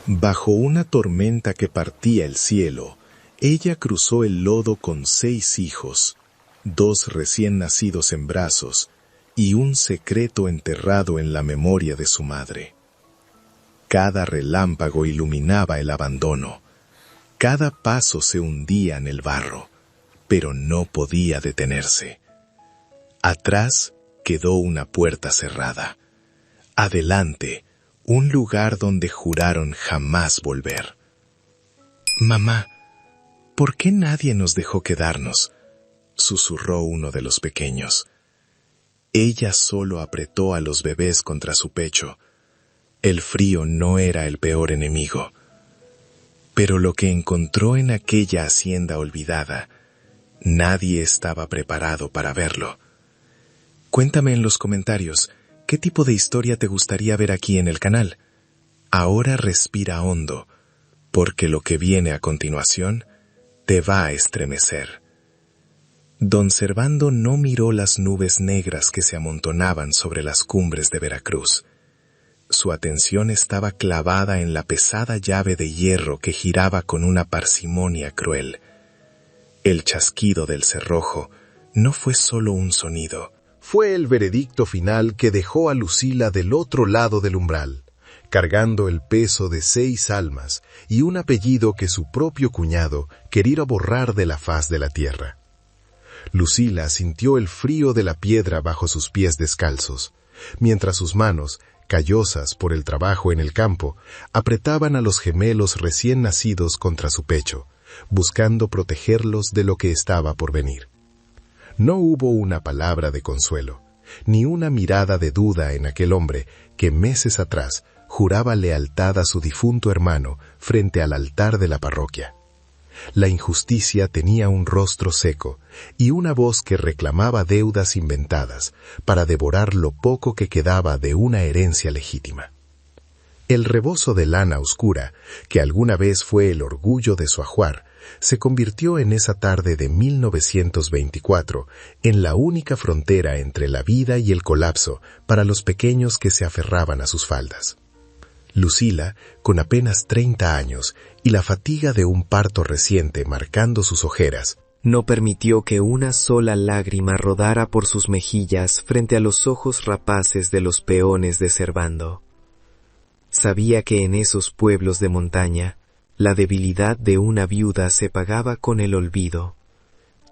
Bajo una tormenta que partía el cielo, ella cruzó el lodo con 6 hijos, 2 recién nacidos en brazos y un secreto enterrado en la memoria de su madre. Cada relámpago iluminaba el abandono. Cada paso se hundía en el barro, pero no podía detenerse. Atrás quedó una puerta cerrada. Adelante, un lugar donde juraron jamás volver. «Mamá, ¿por qué nadie nos dejó quedarnos?», susurró uno de los pequeños. Ella solo apretó a los bebés contra su pecho. El frío no era el peor enemigo. Pero lo que encontró en aquella hacienda olvidada, nadie estaba preparado para verlo. Cuéntame en los comentarios, ¿qué tipo de historia te gustaría ver aquí en el canal? Ahora respira hondo, porque lo que viene a continuación te va a estremecer. Don Servando no miró las nubes negras que se amontonaban sobre las cumbres de Veracruz. Su atención estaba clavada en la pesada llave de hierro que giraba con una parsimonia cruel. El chasquido del cerrojo no fue solo un sonido. Fue el veredicto final que dejó a Lucila del otro lado del umbral, cargando el peso de 6 almas y un apellido que su propio cuñado quería borrar de la faz de la tierra. Lucila sintió el frío de la piedra bajo sus pies descalzos, mientras sus manos, callosas por el trabajo en el campo, apretaban a los gemelos recién nacidos contra su pecho, buscando protegerlos de lo que estaba por venir. No hubo una palabra de consuelo, ni una mirada de duda en aquel hombre que meses atrás juraba lealtad a su difunto hermano frente al altar de la parroquia. La injusticia tenía un rostro seco y una voz que reclamaba deudas inventadas para devorar lo poco que quedaba de una herencia legítima. El rebozo de lana oscura, que alguna vez fue el orgullo de su ajuar, se convirtió en esa tarde de 1924 en la única frontera entre la vida y el colapso para los pequeños que se aferraban a sus faldas. Lucila, con apenas 30 años y la fatiga de un parto reciente marcando sus ojeras, no permitió que una sola lágrima rodara por sus mejillas frente a los ojos rapaces de los peones de Servando. Sabía que en esos pueblos de montaña, la debilidad de una viuda se pagaba con el olvido,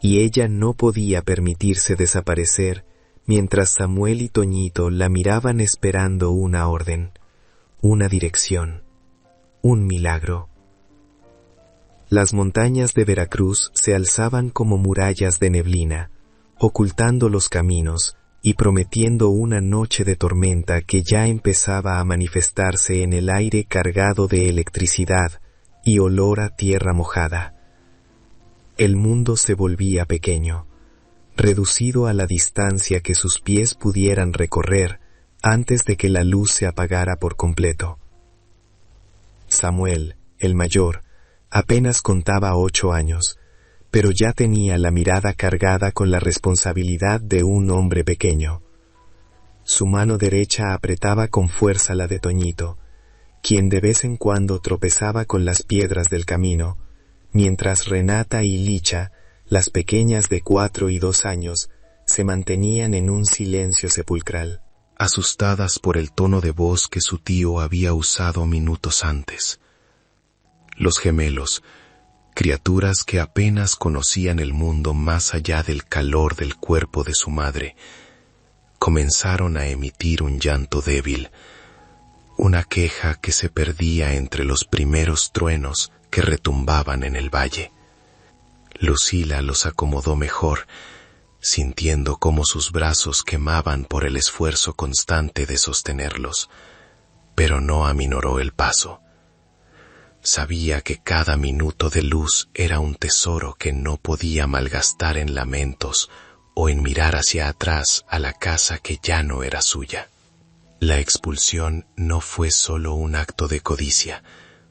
y ella no podía permitirse desaparecer mientras Samuel y Toñito la miraban esperando una orden, una dirección, un milagro. Las montañas de Veracruz se alzaban como murallas de neblina, ocultando los caminos y prometiendo una noche de tormenta que ya empezaba a manifestarse en el aire cargado de electricidad y olor a tierra mojada. El mundo se volvía pequeño, reducido a la distancia que sus pies pudieran recorrer antes de que la luz se apagara por completo. Samuel, el mayor, apenas contaba 8 años, pero ya tenía la mirada cargada con la responsabilidad de un hombre pequeño. Su mano derecha apretaba con fuerza la de Toñito, quien de vez en cuando tropezaba con las piedras del camino, mientras Renata y Licha, las pequeñas de 4 y 2 años, se mantenían en un silencio sepulcral, asustadas por el tono de voz que su tío había usado minutos antes. Los gemelos, criaturas que apenas conocían el mundo más allá del calor del cuerpo de su madre, comenzaron a emitir un llanto débil, una queja que se perdía entre los primeros truenos que retumbaban en el valle. Lucila los acomodó mejor, sintiendo cómo sus brazos quemaban por el esfuerzo constante de sostenerlos, pero no aminoró el paso. Sabía que cada minuto de luz era un tesoro que no podía malgastar en lamentos o en mirar hacia atrás a la casa que ya no era suya. La expulsión no fue solo un acto de codicia,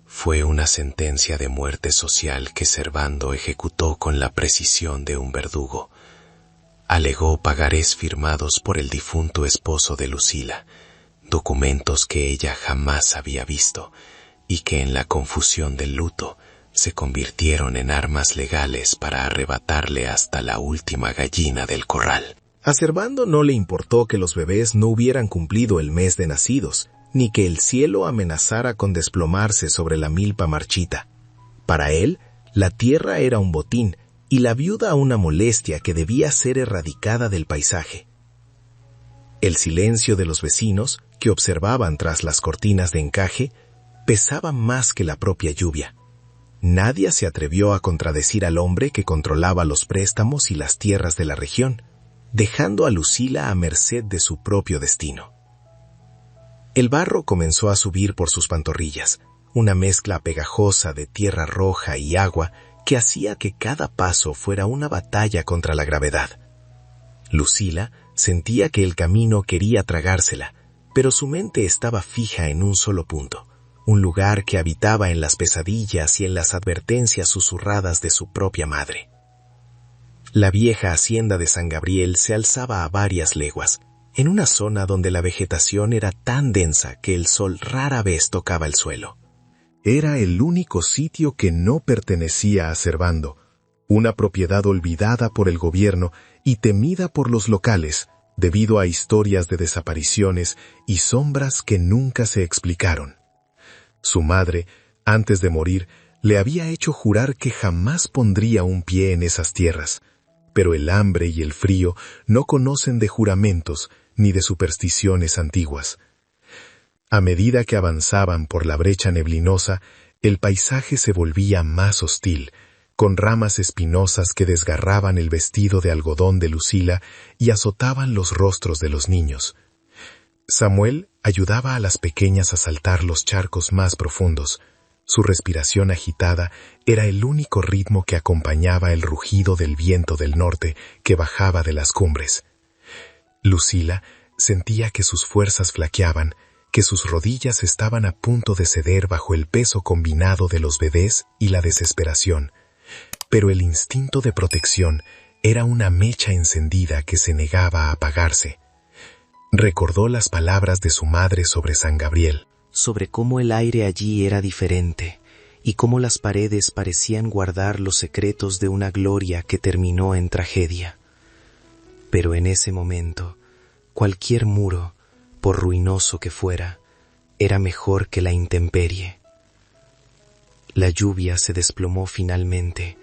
fue una sentencia de muerte social que Servando ejecutó con la precisión de un verdugo. Alegó pagarés firmados por el difunto esposo de Lucila, documentos que ella jamás había visto, y que en la confusión del luto se convirtieron en armas legales para arrebatarle hasta la última gallina del corral. A Servando no le importó que los bebés no hubieran cumplido el mes de nacidos, ni que el cielo amenazara con desplomarse sobre la milpa marchita. Para él, la tierra era un botín y la viuda una molestia que debía ser erradicada del paisaje. El silencio de los vecinos, que observaban tras las cortinas de encaje, pesaba más que la propia lluvia. Nadie se atrevió a contradecir al hombre que controlaba los préstamos y las tierras de la región, dejando a Lucila a merced de su propio destino. El barro comenzó a subir por sus pantorrillas, una mezcla pegajosa de tierra roja y agua que hacía que cada paso fuera una batalla contra la gravedad. Lucila sentía que el camino quería tragársela, pero su mente estaba fija en un solo punto, un lugar que habitaba en las pesadillas y en las advertencias susurradas de su propia madre. La vieja hacienda de San Gabriel se alzaba a varias leguas, en una zona donde la vegetación era tan densa que el sol rara vez tocaba el suelo. Era el único sitio que no pertenecía a Servando, una propiedad olvidada por el gobierno y temida por los locales, debido a historias de desapariciones y sombras que nunca se explicaron. Su madre, antes de morir, le había hecho jurar que jamás pondría un pie en esas tierras, pero el hambre y el frío no conocen de juramentos ni de supersticiones antiguas. A medida que avanzaban por la brecha neblinosa, el paisaje se volvía más hostil, con ramas espinosas que desgarraban el vestido de algodón de Lucila y azotaban los rostros de los niños. Samuel ayudaba a las pequeñas a saltar los charcos más profundos. Su respiración agitada era el único ritmo que acompañaba el rugido del viento del norte que bajaba de las cumbres. Lucila sentía que sus fuerzas flaqueaban, que sus rodillas estaban a punto de ceder bajo el peso combinado de los bebés y la desesperación, pero el instinto de protección era una mecha encendida que se negaba a apagarse. Recordó las palabras de su madre sobre San Gabriel, sobre cómo el aire allí era diferente y cómo las paredes parecían guardar los secretos de una gloria que terminó en tragedia. Pero en ese momento, cualquier muro, por ruinoso que fuera, era mejor que la intemperie. La lluvia se desplomó finalmente,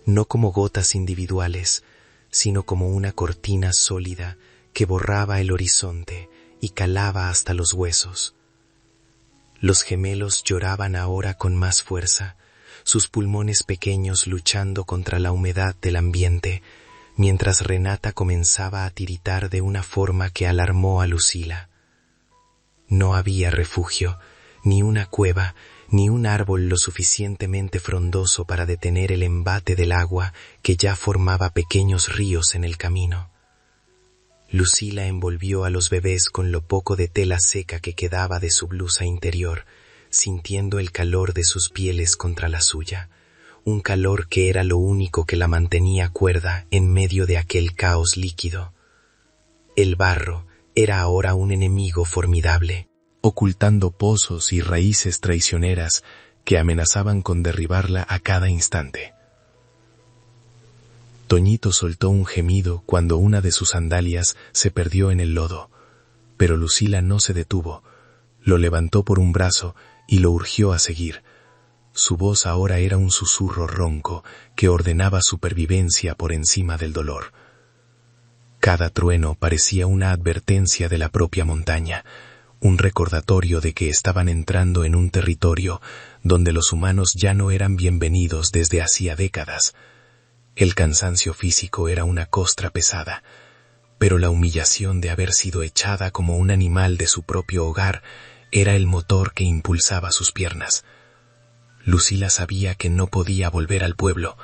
no como gotas individuales, sino como una cortina sólida que borraba el horizonte y calaba hasta los huesos. Los gemelos lloraban ahora con más fuerza, sus pulmones pequeños luchando contra la humedad del ambiente, mientras Renata comenzaba a tiritar de una forma que alarmó a Lucila. No había refugio, ni una cueva, ni un árbol lo suficientemente frondoso para detener el embate del agua que ya formaba pequeños ríos en el camino. Lucila envolvió a los bebés con lo poco de tela seca que quedaba de su blusa interior, sintiendo el calor de sus pieles contra la suya, un calor que era lo único que la mantenía cuerda en medio de aquel caos líquido. El barro era ahora un enemigo formidable, ocultando pozos y raíces traicioneras que amenazaban con derribarla a cada instante. Toñito soltó un gemido cuando una de sus sandalias se perdió en el lodo, pero Lucila no se detuvo, lo levantó por un brazo y lo urgió a seguir. Su voz ahora era un susurro ronco que ordenaba supervivencia por encima del dolor. Cada trueno parecía una advertencia de la propia montaña, un recordatorio de que estaban entrando en un territorio donde los humanos ya no eran bienvenidos desde hacía décadas. El cansancio físico era una costra pesada, pero la humillación de haber sido echada como un animal de su propio hogar era el motor que impulsaba sus piernas. Lucila sabía que no podía volver al pueblo,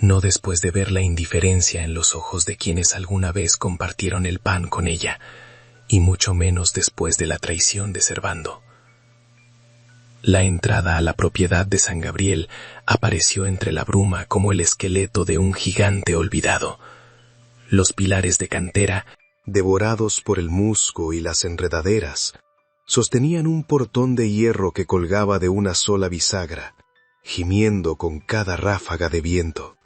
no después de ver la indiferencia en los ojos de quienes alguna vez compartieron el pan con ella, y mucho menos después de la traición de Servando. La entrada a la propiedad de San Gabriel apareció entre la bruma como el esqueleto de un gigante olvidado. Los pilares de cantera, devorados por el musgo y las enredaderas, sostenían un portón de hierro que colgaba de una sola bisagra, gimiendo con cada ráfaga de viento.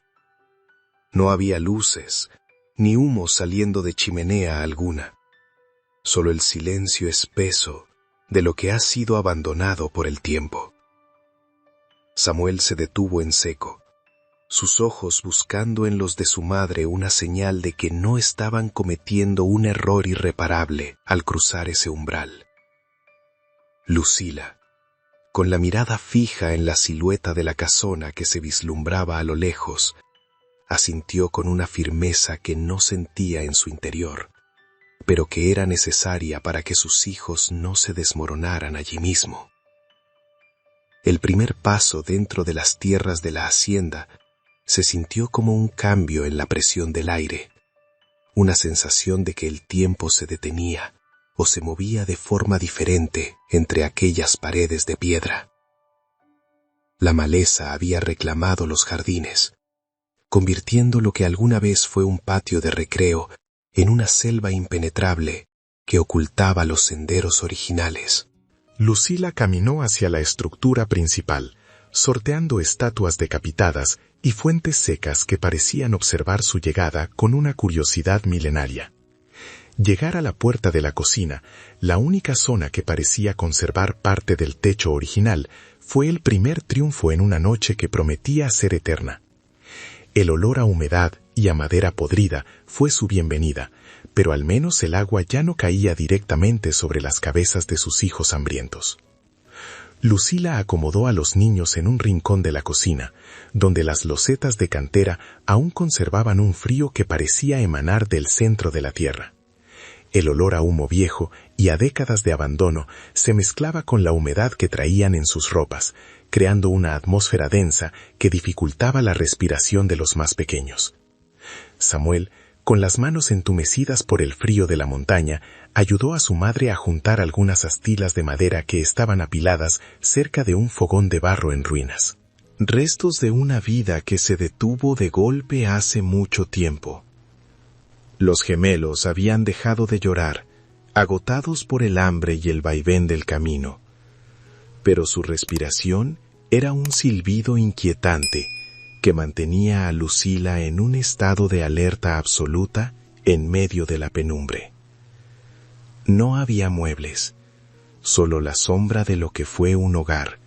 No había luces, ni humo saliendo de chimenea alguna, solo el silencio espeso de lo que ha sido abandonado por el tiempo. Samuel se detuvo en seco, sus ojos buscando en los de su madre una señal de que no estaban cometiendo un error irreparable al cruzar ese umbral. Lucila, con la mirada fija en la silueta de la casona que se vislumbraba a lo lejos, asintió con una firmeza que no sentía en su interior, pero que era necesaria para que sus hijos no se desmoronaran allí mismo. El primer paso dentro de las tierras de la hacienda se sintió como un cambio en la presión del aire, una sensación de que el tiempo se detenía o se movía de forma diferente entre aquellas paredes de piedra. La maleza había reclamado los jardines, convirtiendo lo que alguna vez fue un patio de recreo en una selva impenetrable que ocultaba los senderos originales. Lucila caminó hacia la estructura principal, sorteando estatuas decapitadas y fuentes secas que parecían observar su llegada con una curiosidad milenaria. Llegar a la puerta de la cocina, la única zona que parecía conservar parte del techo original, fue el primer triunfo en una noche que prometía ser eterna. El olor a humedad y a madera podrida fue su bienvenida, pero al menos el agua ya no caía directamente sobre las cabezas de sus hijos hambrientos. Lucila acomodó a los niños en un rincón de la cocina, donde las losetas de cantera aún conservaban un frío que parecía emanar del centro de la tierra. El olor a humo viejo y a décadas de abandono se mezclaba con la humedad que traían en sus ropas, creando una atmósfera densa que dificultaba la respiración de los más pequeños. Samuel, con las manos entumecidas por el frío de la montaña, ayudó a su madre a juntar algunas astilas de madera que estaban apiladas cerca de un fogón de barro en ruinas. Restos de una vida que se detuvo de golpe hace mucho tiempo. Los gemelos habían dejado de llorar, agotados por el hambre y el vaivén del camino. Pero su respiración era un silbido inquietante que mantenía a Lucila en un estado de alerta absoluta en medio de la penumbre. No había muebles, solo la sombra de lo que fue un hogar,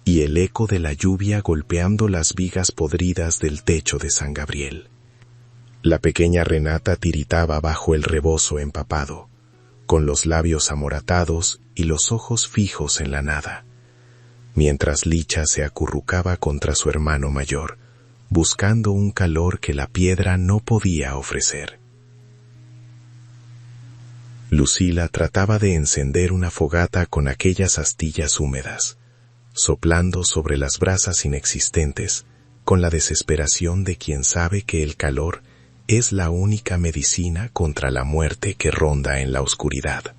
y el eco de la lluvia golpeando las vigas podridas del techo de San Gabriel. La pequeña Renata tiritaba bajo el rebozo empapado, con los labios amoratados y los ojos fijos en la nada, mientras Licha se acurrucaba contra su hermano mayor, buscando un calor que la piedra no podía ofrecer. Lucila trataba de encender una fogata con aquellas astillas húmedas, soplando sobre las brasas inexistentes, con la desesperación de quien sabe que el calor es la única medicina contra la muerte que ronda en la oscuridad.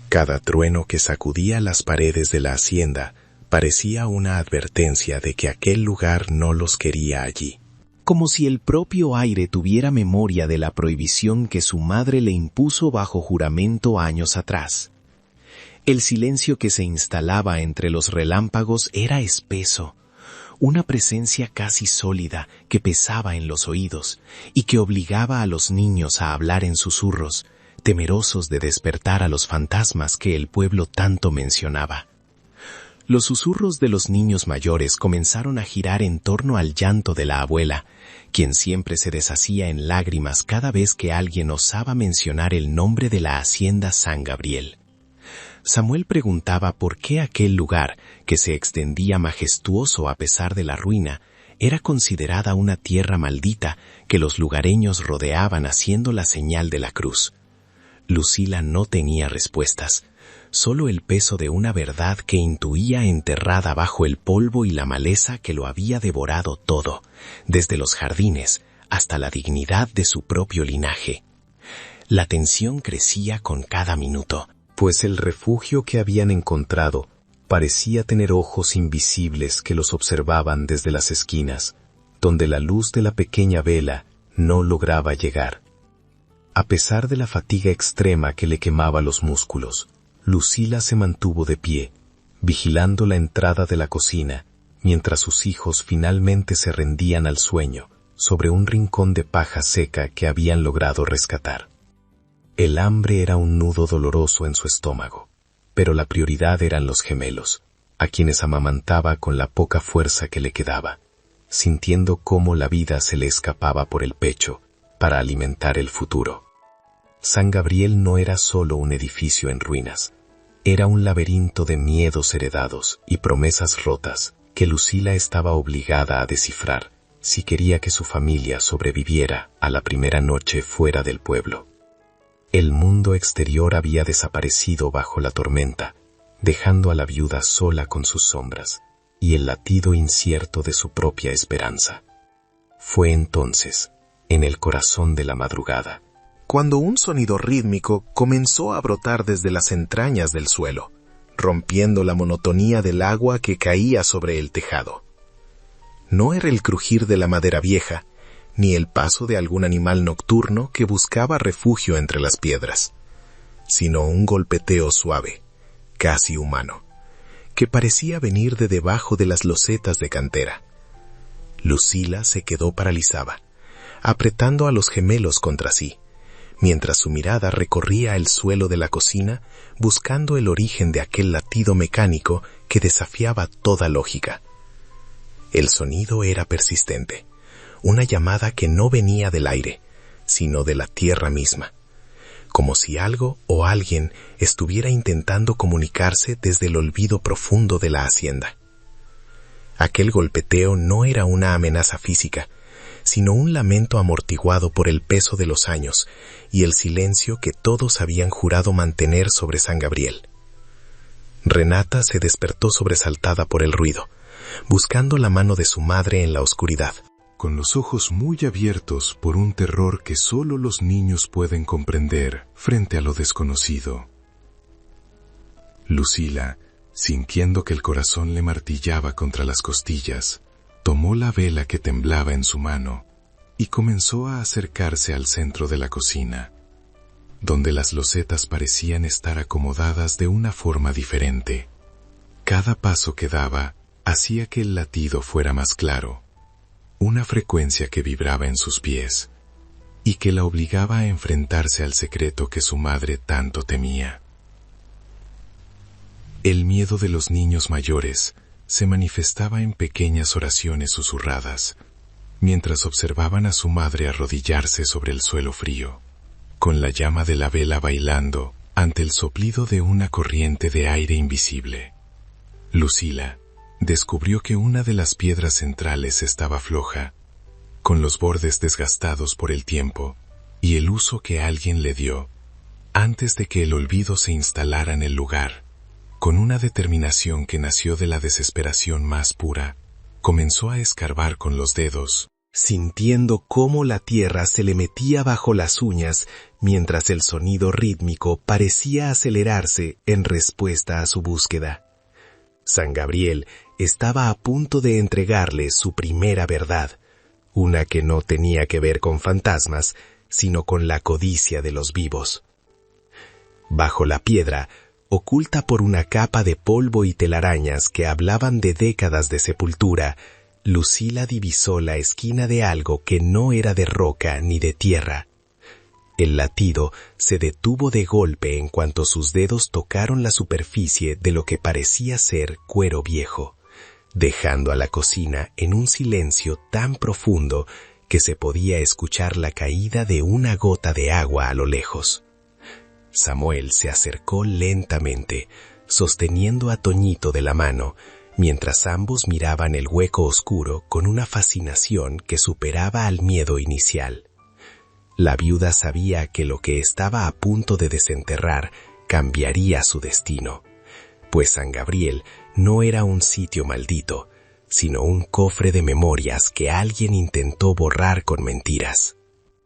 Cada trueno que sacudía las paredes de la hacienda parecía una advertencia de que aquel lugar no los quería allí. Como si el propio aire tuviera memoria de la prohibición que su madre le impuso bajo juramento años atrás. El silencio que se instalaba entre los relámpagos era espeso, una presencia casi sólida que pesaba en los oídos y que obligaba a los niños a hablar en susurros, temerosos de despertar a los fantasmas que el pueblo tanto mencionaba. Los susurros de los niños mayores comenzaron a girar en torno al llanto de la abuela, quien siempre se deshacía en lágrimas cada vez que alguien osaba mencionar el nombre de la hacienda San Gabriel. Samuel preguntaba por qué aquel lugar, que se extendía majestuoso a pesar de la ruina, era considerada una tierra maldita que los lugareños rodeaban haciendo la señal de la cruz. Lucila no tenía respuestas, solo el peso de una verdad que intuía enterrada bajo el polvo y la maleza que lo había devorado todo, desde los jardines hasta la dignidad de su propio linaje. La tensión crecía con cada minuto, pues el refugio que habían encontrado parecía tener ojos invisibles que los observaban desde las esquinas, donde la luz de la pequeña vela no lograba llegar. A pesar de la fatiga extrema que le quemaba los músculos, Lucila se mantuvo de pie, vigilando la entrada de la cocina, mientras sus hijos finalmente se rendían al sueño sobre un rincón de paja seca que habían logrado rescatar. El hambre era un nudo doloroso en su estómago, pero la prioridad eran los gemelos, a quienes amamantaba con la poca fuerza que le quedaba, sintiendo cómo la vida se le escapaba por el pecho para alimentar el futuro. San Gabriel no era solo un edificio en ruinas, era un laberinto de miedos heredados y promesas rotas que Lucila estaba obligada a descifrar si quería que su familia sobreviviera a la primera noche fuera del pueblo. El mundo exterior había desaparecido bajo la tormenta, dejando a la viuda sola con sus sombras y el latido incierto de su propia esperanza. Fue entonces, en el corazón de la madrugada, cuando un sonido rítmico comenzó a brotar desde las entrañas del suelo, rompiendo la monotonía del agua que caía sobre el tejado. No era el crujir de la madera vieja, ni el paso de algún animal nocturno que buscaba refugio entre las piedras, sino un golpeteo suave, casi humano, que parecía venir de debajo de las losetas de cantera. Lucila se quedó paralizada, apretando a los gemelos contra sí, mientras su mirada recorría el suelo de la cocina buscando el origen de aquel latido mecánico que desafiaba toda lógica. El sonido era persistente, una llamada que no venía del aire, sino de la tierra misma, como si algo o alguien estuviera intentando comunicarse desde el olvido profundo de la hacienda. Aquel golpeteo no era una amenaza física, sino un lamento amortiguado por el peso de los años y el silencio que todos habían jurado mantener sobre San Gabriel. Renata se despertó sobresaltada por el ruido, buscando la mano de su madre en la oscuridad, con los ojos muy abiertos por un terror que solo los niños pueden comprender frente a lo desconocido. Lucila, sintiendo que el corazón le martillaba contra las costillas, tomó la vela que temblaba en su mano y comenzó a acercarse al centro de la cocina, donde las losetas parecían estar acomodadas de una forma diferente. Cada paso que daba hacía que el latido fuera más claro, una frecuencia que vibraba en sus pies y que la obligaba a enfrentarse al secreto que su madre tanto temía. El miedo de los niños mayores se manifestaba en pequeñas oraciones susurradas, mientras observaban a su madre arrodillarse sobre el suelo frío, con la llama de la vela bailando ante el soplido de una corriente de aire invisible. Lucila descubrió que una de las piedras centrales estaba floja, con los bordes desgastados por el tiempo y el uso que alguien le dio, antes de que el olvido se instalara en el lugar. Con una determinación que nació de la desesperación más pura, comenzó a escarbar con los dedos, sintiendo cómo la tierra se le metía bajo las uñas mientras el sonido rítmico parecía acelerarse en respuesta a su búsqueda. San Gabriel estaba a punto de entregarle su primera verdad, una que no tenía que ver con fantasmas, sino con la codicia de los vivos. Bajo la piedra, oculta por una capa de polvo y telarañas que hablaban de décadas de sepultura, Lucila divisó la esquina de algo que no era de roca ni de tierra. El latido se detuvo de golpe en cuanto sus dedos tocaron la superficie de lo que parecía ser cuero viejo, dejando a la cocina en un silencio tan profundo que se podía escuchar la caída de una gota de agua a lo lejos. Samuel se acercó lentamente, sosteniendo a Toñito de la mano, mientras ambos miraban el hueco oscuro con una fascinación que superaba al miedo inicial. La viuda sabía que lo que estaba a punto de desenterrar cambiaría su destino, pues San Gabriel no era un sitio maldito, sino un cofre de memorias que alguien intentó borrar con mentiras.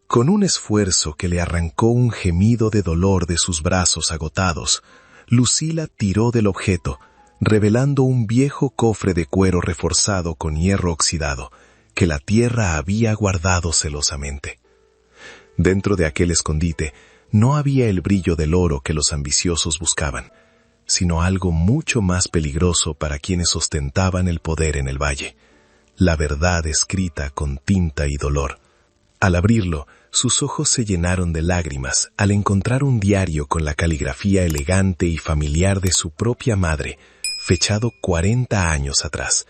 Con un esfuerzo que le arrancó un gemido de dolor de sus brazos agotados, Lucila tiró del objeto, revelando un viejo cofre de cuero reforzado con hierro oxidado, que la tierra había guardado celosamente. Dentro de aquel escondite no había el brillo del oro que los ambiciosos buscaban, sino algo mucho más peligroso para quienes ostentaban el poder en el valle: la verdad escrita con tinta y dolor. Al abrirlo, sus ojos se llenaron de lágrimas al encontrar un diario con la caligrafía elegante y familiar de su propia madre, fechado 40 años atrás,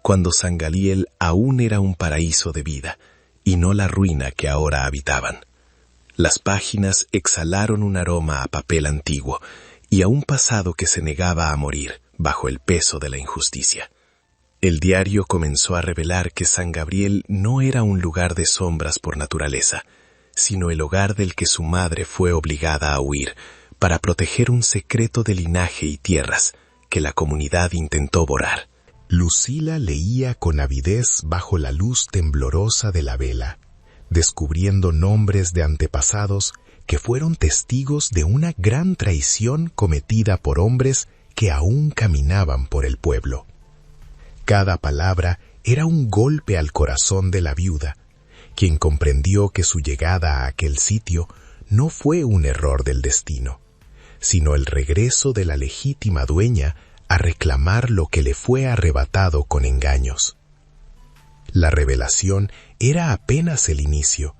cuando San Gabriel aún era un paraíso de vida, y no la ruina que ahora habitaban. Las páginas exhalaron un aroma a papel antiguo y a un pasado que se negaba a morir bajo el peso de la injusticia. El diario comenzó a revelar que San Gabriel no era un lugar de sombras por naturaleza, sino el hogar del que su madre fue obligada a huir para proteger un secreto de linaje y tierras que la comunidad intentó borrar. Lucila leía con avidez bajo la luz temblorosa de la vela, descubriendo nombres de antepasados que fueron testigos de una gran traición cometida por hombres que aún caminaban por el pueblo. Cada palabra era un golpe al corazón de la viuda, quien comprendió que su llegada a aquel sitio no fue un error del destino, sino el regreso de la legítima dueña a reclamar lo que le fue arrebatado con engaños. La revelación era apenas el inicio,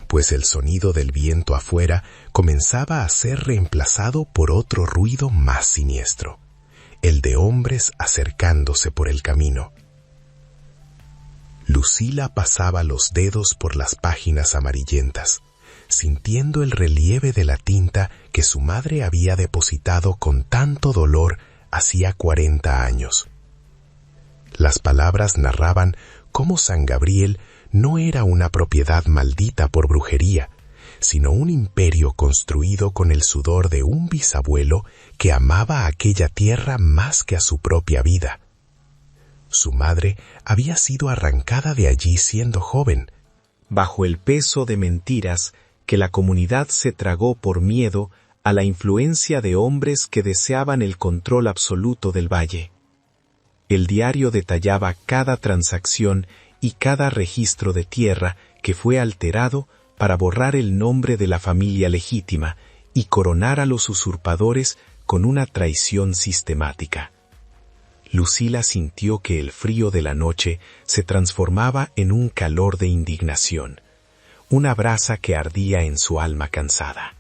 pues el sonido del viento afuera comenzaba a ser reemplazado por otro ruido más siniestro: el de hombres acercándose por el camino. Lucila pasaba los dedos por las páginas amarillentas, sintiendo el relieve de la tinta que su madre había depositado con tanto dolor hacía 40 años. Las palabras narraban cómo San Gabriel no era una propiedad maldita por brujería, sino un imperio construido con el sudor de un bisabuelo que amaba aquella tierra más que a su propia vida. Su madre había sido arrancada de allí siendo joven, bajo el peso de mentiras que la comunidad se tragó por miedo a la influencia de hombres que deseaban el control absoluto del valle. El diario detallaba cada transacción y cada registro de tierra que fue alterado para borrar el nombre de la familia legítima y coronar a los usurpadores con una traición sistemática. Lucila sintió que el frío de la noche se transformaba en un calor de indignación, una brasa que ardía en su alma cansada.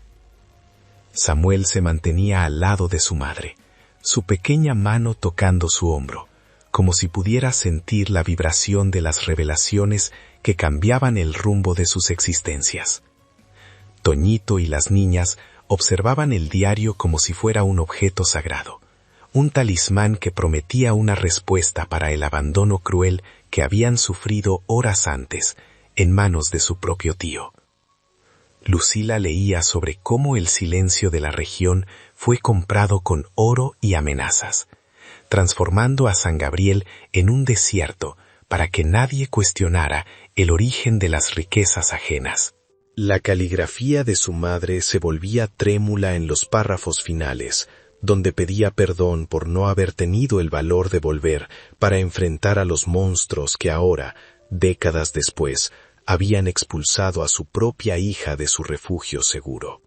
Samuel se mantenía al lado de su madre, su pequeña mano tocando su hombro, como si pudiera sentir la vibración de las revelaciones que cambiaban el rumbo de sus existencias. Toñito y las niñas observaban el diario como si fuera un objeto sagrado, un talismán que prometía una respuesta para el abandono cruel que habían sufrido horas antes en manos de su propio tío. Lucila leía sobre cómo el silencio de la región fue comprado con oro y amenazas, transformando a San Gabriel en un desierto para que nadie cuestionara el origen de las riquezas ajenas. La caligrafía de su madre se volvía trémula en los párrafos finales, donde pedía perdón por no haber tenido el valor de volver para enfrentar a los monstruos que ahora, décadas después, habían expulsado a su propia hija de su refugio seguro.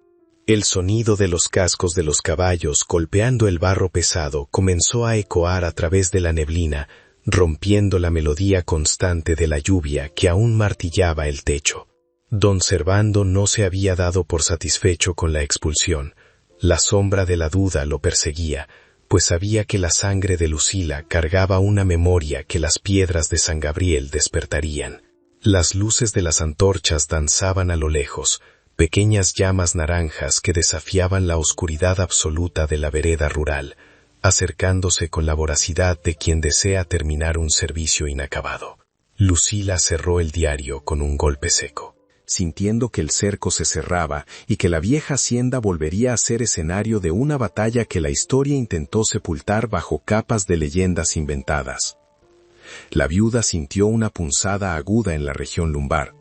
El sonido de los cascos de los caballos golpeando el barro pesado comenzó a ecoar a través de la neblina, rompiendo la melodía constante de la lluvia que aún martillaba el techo. Don Servando no se había dado por satisfecho con la expulsión. La sombra de la duda lo perseguía, pues sabía que la sangre de Lucila cargaba una memoria que las piedras de San Gabriel despertarían. Las luces de las antorchas danzaban a lo lejos, pequeñas llamas naranjas que desafiaban la oscuridad absoluta de la vereda rural, acercándose con la voracidad de quien desea terminar un servicio inacabado. Lucila cerró el diario con un golpe seco, sintiendo que el cerco se cerraba y que la vieja hacienda volvería a ser escenario de una batalla que la historia intentó sepultar bajo capas de leyendas inventadas. La viuda sintió una punzada aguda en la región lumbar,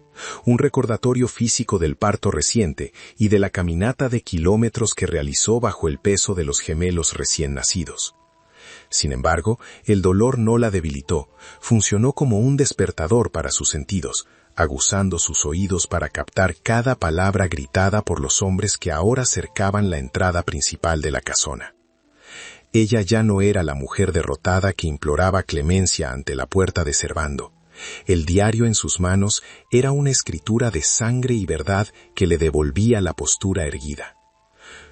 un recordatorio físico del parto reciente y de la caminata de kilómetros que realizó bajo el peso de los gemelos recién nacidos. Sin embargo, el dolor no la debilitó, funcionó como un despertador para sus sentidos, aguzando sus oídos para captar cada palabra gritada por los hombres que ahora cercaban la entrada principal de la casona. Ella ya no era la mujer derrotada que imploraba clemencia ante la puerta de Servando. El diario en sus manos era una escritura de sangre y verdad que le devolvía la postura erguida.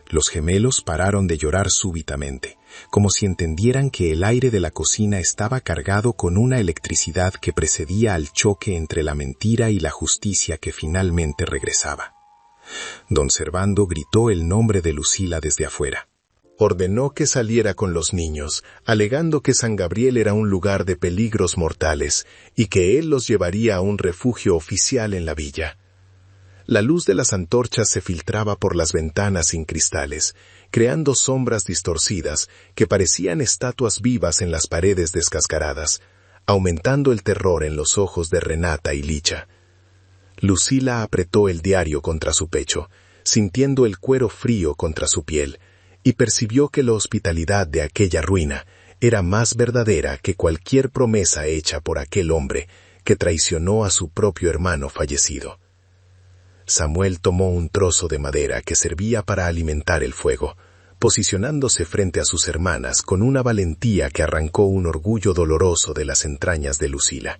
Los gemelos pararon de llorar súbitamente, como si entendieran que el aire de la cocina estaba cargado con una electricidad que precedía al choque entre la mentira y la justicia que finalmente regresaba. Don Servando gritó el nombre de Lucila desde afuera. Ordenó que saliera con los niños, alegando que San Gabriel era un lugar de peligros mortales y que él los llevaría a un refugio oficial en la villa. La luz de las antorchas se filtraba por las ventanas sin cristales, creando sombras distorcidas que parecían estatuas vivas en las paredes descascaradas, aumentando el terror en los ojos de Renata y Licha. Lucila apretó el diario contra su pecho, sintiendo el cuero frío contra su piel, y percibió que la hospitalidad de aquella ruina era más verdadera que cualquier promesa hecha por aquel hombre que traicionó a su propio hermano fallecido. Samuel tomó un trozo de madera que servía para alimentar el fuego, posicionándose frente a sus hermanas con una valentía que arrancó un orgullo doloroso de las entrañas de Lucila.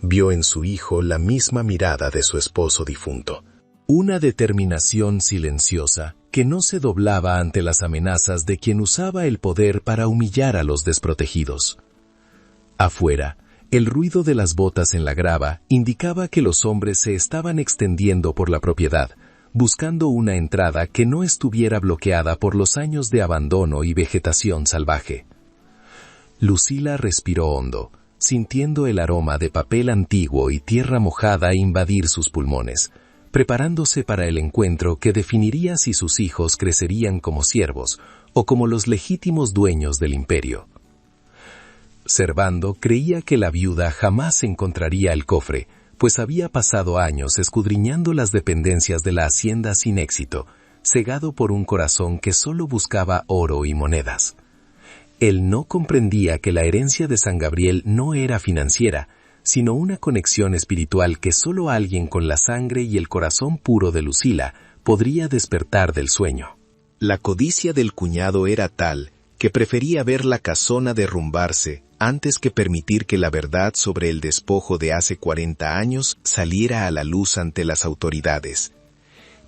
Vio en su hijo la misma mirada de su esposo difunto. Una determinación silenciosa que no se doblaba ante las amenazas de quien usaba el poder para humillar a los desprotegidos. Afuera, el ruido de las botas en la grava indicaba que los hombres se estaban extendiendo por la propiedad, buscando una entrada que no estuviera bloqueada por los años de abandono y vegetación salvaje. Lucila respiró hondo, sintiendo el aroma de papel antiguo y tierra mojada invadir sus pulmones, preparándose para el encuentro que definiría si sus hijos crecerían como siervos o como los legítimos dueños del imperio. Servando creía que la viuda jamás encontraría el cofre, pues había pasado años escudriñando las dependencias de la hacienda sin éxito, cegado por un corazón que solo buscaba oro y monedas. Él no comprendía que la herencia de San Gabriel no era financiera, sino una conexión espiritual que solo alguien con la sangre y el corazón puro de Lucila podría despertar del sueño. La codicia del cuñado era tal que prefería ver la casona derrumbarse antes que permitir que la verdad sobre el despojo de hace 40 años saliera a la luz ante las autoridades.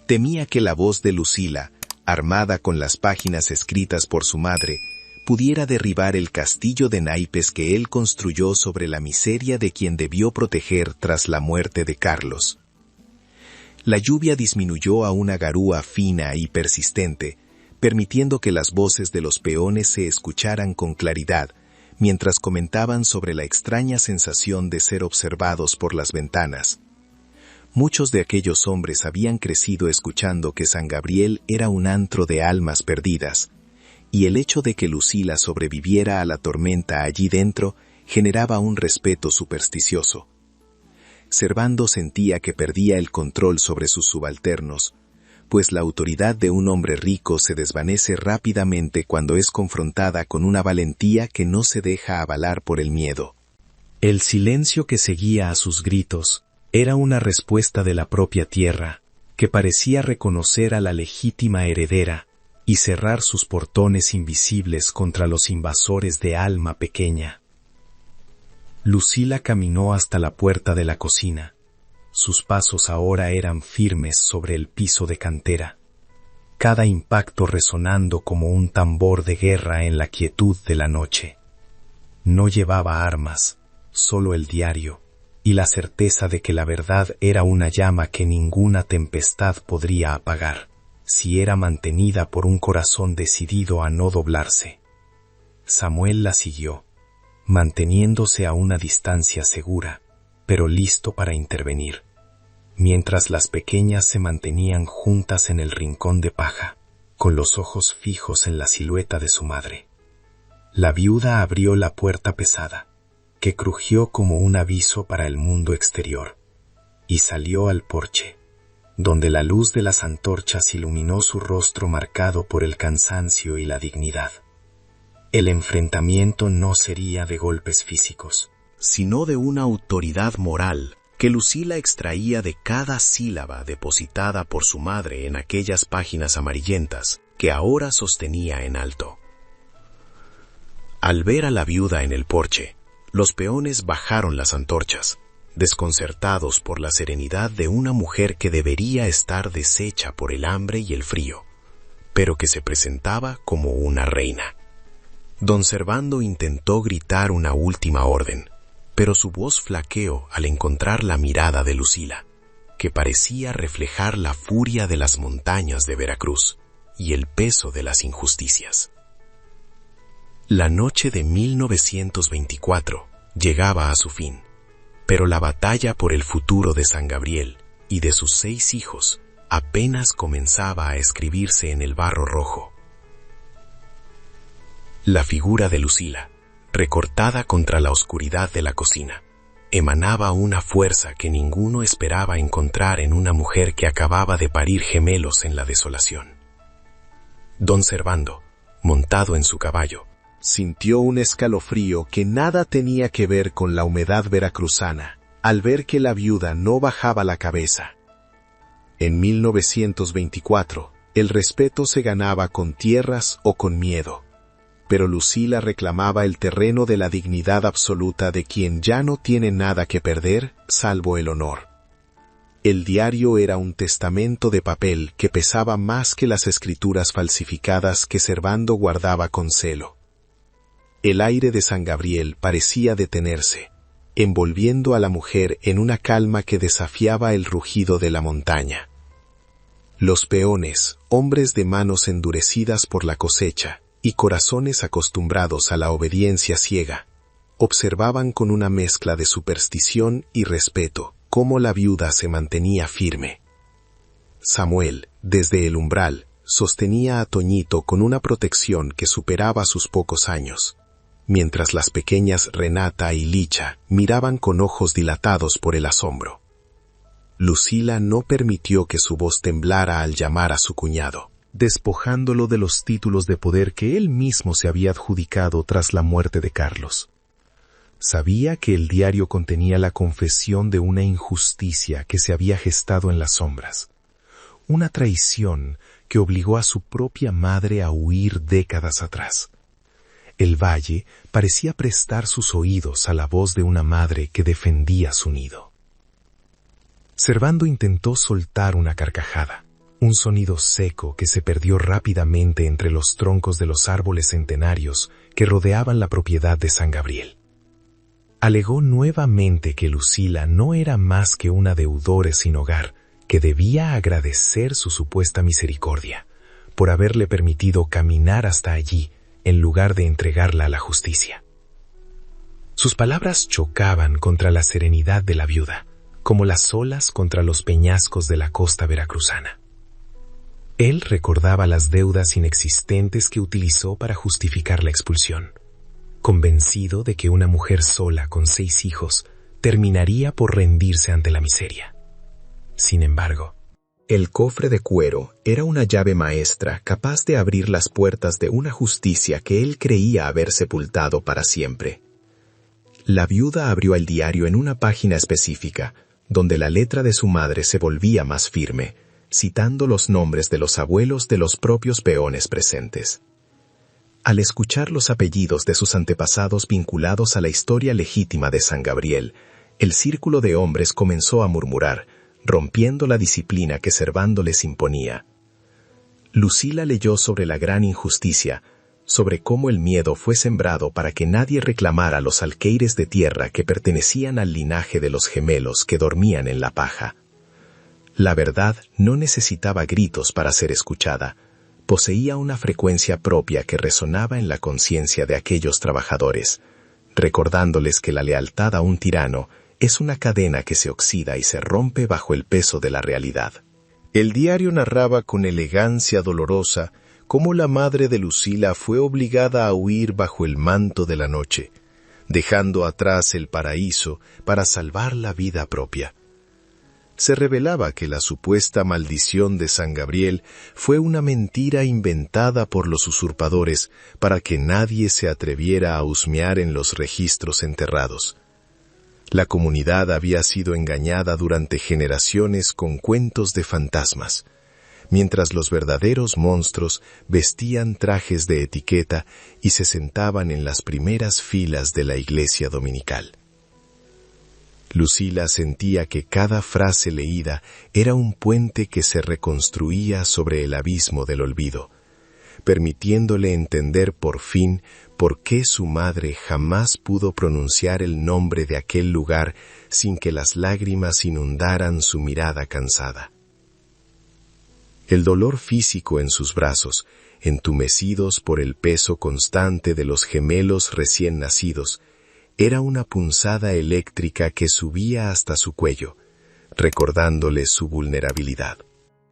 Temía que la voz de Lucila, armada con las páginas escritas por su madre, pudiera derribar el castillo de naipes que él construyó sobre la miseria de quien debió proteger tras la muerte de Carlos. La lluvia disminuyó a una garúa fina y persistente, permitiendo que las voces de los peones se escucharan con claridad, mientras comentaban sobre la extraña sensación de ser observados por las ventanas. Muchos de aquellos hombres habían crecido escuchando que San Gabriel era un antro de almas perdidas, y el hecho de que Lucila sobreviviera a la tormenta allí dentro generaba un respeto supersticioso. Servando sentía que perdía el control sobre sus subalternos, pues la autoridad de un hombre rico se desvanece rápidamente cuando es confrontada con una valentía que no se deja avalar por el miedo. El silencio que seguía a sus gritos era una respuesta de la propia tierra, que parecía reconocer a la legítima heredera y cerrar sus portones invisibles contra los invasores de alma pequeña. Lucila caminó hasta la puerta de la cocina. Sus pasos ahora eran firmes sobre el piso de cantera, cada impacto resonando como un tambor de guerra en la quietud de la noche. No llevaba armas, solo el diario, y la certeza de que la verdad era una llama que ninguna tempestad podría apagar, si era mantenida por un corazón decidido a no doblarse. Samuel la siguió, manteniéndose a una distancia segura, pero listo para intervenir, mientras las pequeñas se mantenían juntas en el rincón de paja, con los ojos fijos en la silueta de su madre. La viuda abrió la puerta pesada, que crujió como un aviso para el mundo exterior, y salió al porche, donde la luz de las antorchas iluminó su rostro marcado por el cansancio y la dignidad. El enfrentamiento no sería de golpes físicos, sino de una autoridad moral que Lucila extraía de cada sílaba depositada por su madre en aquellas páginas amarillentas que ahora sostenía en alto. Al ver a la viuda en el porche, los peones bajaron las antorchas, desconcertados por la serenidad de una mujer que debería estar deshecha por el hambre y el frío, pero que se presentaba como una reina. Don Servando intentó gritar una última orden, pero su voz flaqueó al encontrar la mirada de Lucila, que parecía reflejar la furia de las montañas de Veracruz y el peso de las injusticias. La noche de 1924 llegaba a su fin, pero la batalla por el futuro de San Gabriel y de sus 6 hijos apenas comenzaba a escribirse en el barro rojo. La figura de Lucila, recortada contra la oscuridad de la cocina, emanaba una fuerza que ninguno esperaba encontrar en una mujer que acababa de parir gemelos en la desolación. Don Servando, montado en su caballo, sintió un escalofrío que nada tenía que ver con la humedad veracruzana, al ver que la viuda no bajaba la cabeza. En 1924, el respeto se ganaba con tierras o con miedo, pero Lucila reclamaba el terreno de la dignidad absoluta de quien ya no tiene nada que perder, salvo el honor. El diario era un testamento de papel que pesaba más que las escrituras falsificadas que Servando guardaba con celo. El aire de San Gabriel parecía detenerse, envolviendo a la mujer en una calma que desafiaba el rugido de la montaña. Los peones, hombres de manos endurecidas por la cosecha y corazones acostumbrados a la obediencia ciega, observaban con una mezcla de superstición y respeto cómo la viuda se mantenía firme. Samuel, desde el umbral, sostenía a Toñito con una protección que superaba sus pocos años, mientras las pequeñas Renata y Licha miraban con ojos dilatados por el asombro. Lucila no permitió que su voz temblara al llamar a su cuñado, despojándolo de los títulos de poder que él mismo se había adjudicado tras la muerte de Carlos. Sabía que el diario contenía la confesión de una injusticia que se había gestado en las sombras, una traición que obligó a su propia madre a huir décadas atrás. El valle parecía prestar sus oídos a la voz de una madre que defendía su nido. Servando intentó soltar una carcajada, un sonido seco que se perdió rápidamente entre los troncos de los árboles centenarios que rodeaban la propiedad de San Gabriel. Alegó nuevamente que Lucila no era más que una deudora sin hogar que debía agradecer su supuesta misericordia por haberle permitido caminar hasta allí en lugar de entregarla a la justicia. Sus palabras chocaban contra la serenidad de la viuda, como las olas contra los peñascos de la costa veracruzana. Él recordaba las deudas inexistentes que utilizó para justificar la expulsión, convencido de que una mujer sola con 6 hijos terminaría por rendirse ante la miseria. Sin embargo, el cofre de cuero era una llave maestra capaz de abrir las puertas de una justicia que él creía haber sepultado para siempre. La viuda abrió el diario en una página específica, donde la letra de su madre se volvía más firme, citando los nombres de los abuelos de los propios peones presentes. Al escuchar los apellidos de sus antepasados vinculados a la historia legítima de San Gabriel, el círculo de hombres comenzó a murmurar, rompiendo la disciplina que Servando les imponía. Lucila leyó sobre la gran injusticia, sobre cómo el miedo fue sembrado para que nadie reclamara los alqueires de tierra que pertenecían al linaje de los gemelos que dormían en la paja. La verdad no necesitaba gritos para ser escuchada, poseía una frecuencia propia que resonaba en la conciencia de aquellos trabajadores, recordándoles que la lealtad a un tirano es una cadena que se oxida y se rompe bajo el peso de la realidad. El diario narraba con elegancia dolorosa cómo la madre de Lucila fue obligada a huir bajo el manto de la noche, dejando atrás el paraíso para salvar la vida propia. Se revelaba que la supuesta maldición de San Gabriel fue una mentira inventada por los usurpadores para que nadie se atreviera a husmear en los registros enterrados. La comunidad había sido engañada durante generaciones con cuentos de fantasmas, mientras los verdaderos monstruos vestían trajes de etiqueta y se sentaban en las primeras filas de la iglesia dominical. Lucila sentía que cada frase leída era un puente que se reconstruía sobre el abismo del olvido, permitiéndole entender por fin por qué su madre jamás pudo pronunciar el nombre de aquel lugar sin que las lágrimas inundaran su mirada cansada. El dolor físico en sus brazos, entumecidos por el peso constante de los gemelos recién nacidos, era una punzada eléctrica que subía hasta su cuello, recordándole su vulnerabilidad.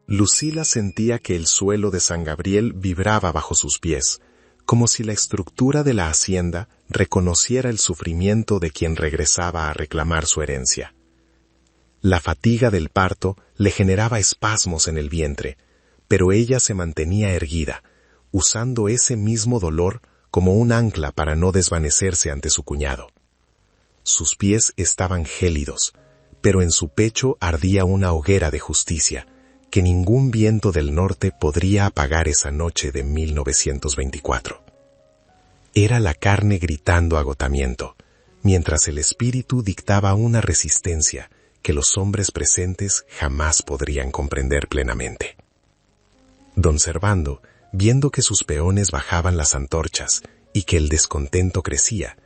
Lucila sentía que el suelo de San Gabriel vibraba bajo sus pies, como si la estructura de la hacienda reconociera el sufrimiento de quien regresaba a reclamar su herencia. La fatiga del parto le generaba espasmos en el vientre, pero ella se mantenía erguida, usando ese mismo dolor como un ancla para no desvanecerse ante su cuñado. Sus pies estaban gélidos, pero en su pecho ardía una hoguera de justicia que ningún viento del norte podría apagar esa noche de 1924. Era la carne gritando agotamiento, mientras el espíritu dictaba una resistencia que los hombres presentes jamás podrían comprender plenamente. Don Servando, viendo que sus peones bajaban las antorchas y que el descontento crecía,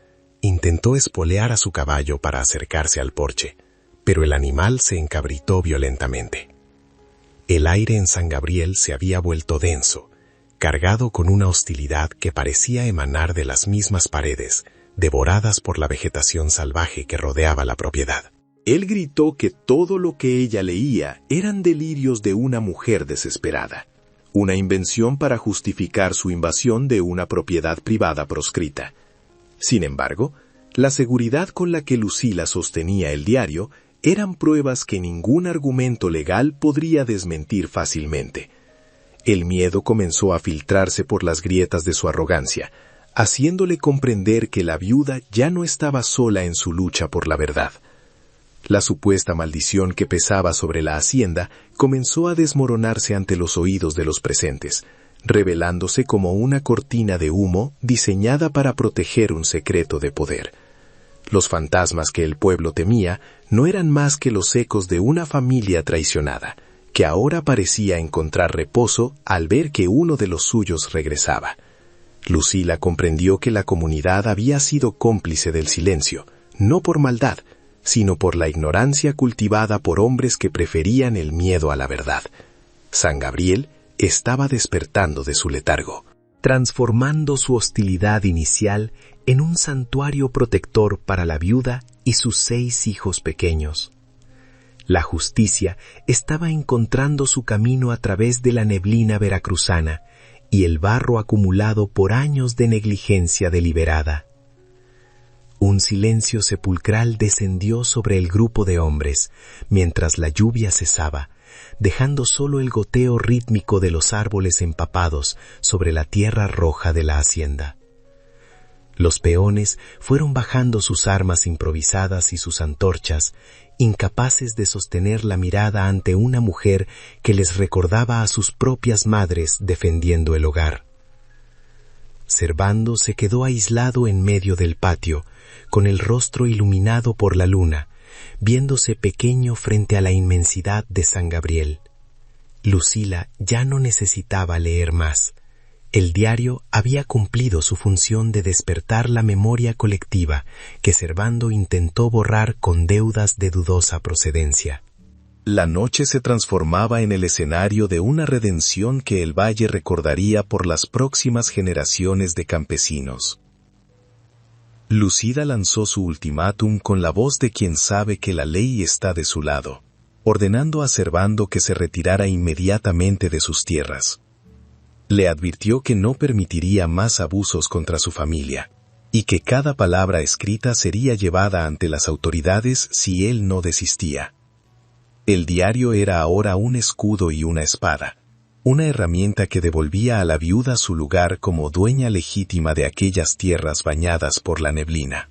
intentó espolear a su caballo para acercarse al porche, pero el animal se encabritó violentamente. El aire en San Gabriel se había vuelto denso, cargado con una hostilidad que parecía emanar de las mismas paredes, devoradas por la vegetación salvaje que rodeaba la propiedad. Él gritó que todo lo que ella leía eran delirios de una mujer desesperada, una invención para justificar su invasión de una propiedad privada proscrita. Sin embargo, la seguridad con la que Lucila sostenía el diario eran pruebas que ningún argumento legal podría desmentir fácilmente. El miedo comenzó a filtrarse por las grietas de su arrogancia, haciéndole comprender que la viuda ya no estaba sola en su lucha por la verdad. La supuesta maldición que pesaba sobre la hacienda comenzó a desmoronarse ante los oídos de los presentes, revelándose como una cortina de humo diseñada para proteger un secreto de poder. Los fantasmas que el pueblo temía no eran más que los ecos de una familia traicionada, que ahora parecía encontrar reposo al ver que uno de los suyos regresaba. Lucila comprendió que la comunidad había sido cómplice del silencio, no por maldad, sino por la ignorancia cultivada por hombres que preferían el miedo a la verdad. San Gabriel estaba despertando de su letargo, transformando su hostilidad inicial en un santuario protector para la viuda y sus 6 hijos pequeños. La justicia estaba encontrando su camino a través de la neblina veracruzana y el barro acumulado por años de negligencia deliberada. Un silencio sepulcral descendió sobre el grupo de hombres, mientras la lluvia cesaba, dejando solo el goteo rítmico de los árboles empapados sobre la tierra roja de la hacienda. Los peones fueron bajando sus armas improvisadas y sus antorchas, incapaces de sostener la mirada ante una mujer que les recordaba a sus propias madres defendiendo el hogar. Servando se quedó aislado en medio del patio, con el rostro iluminado por la luna, viéndose pequeño frente a la inmensidad de San Gabriel. Lucila ya no necesitaba leer más. El diario había cumplido su función de despertar la memoria colectiva que Servando intentó borrar con deudas de dudosa procedencia. La noche se transformaba en el escenario de una redención que el valle recordaría por las próximas generaciones de campesinos. Lucila lanzó su ultimátum con la voz de quien sabe que la ley está de su lado, ordenando a Servando que se retirara inmediatamente de sus tierras. Le advirtió que no permitiría más abusos contra su familia, y que cada palabra escrita sería llevada ante las autoridades si él no desistía. El diario era ahora un escudo y una espada, una herramienta que devolvía a la viuda su lugar como dueña legítima de aquellas tierras bañadas por la neblina.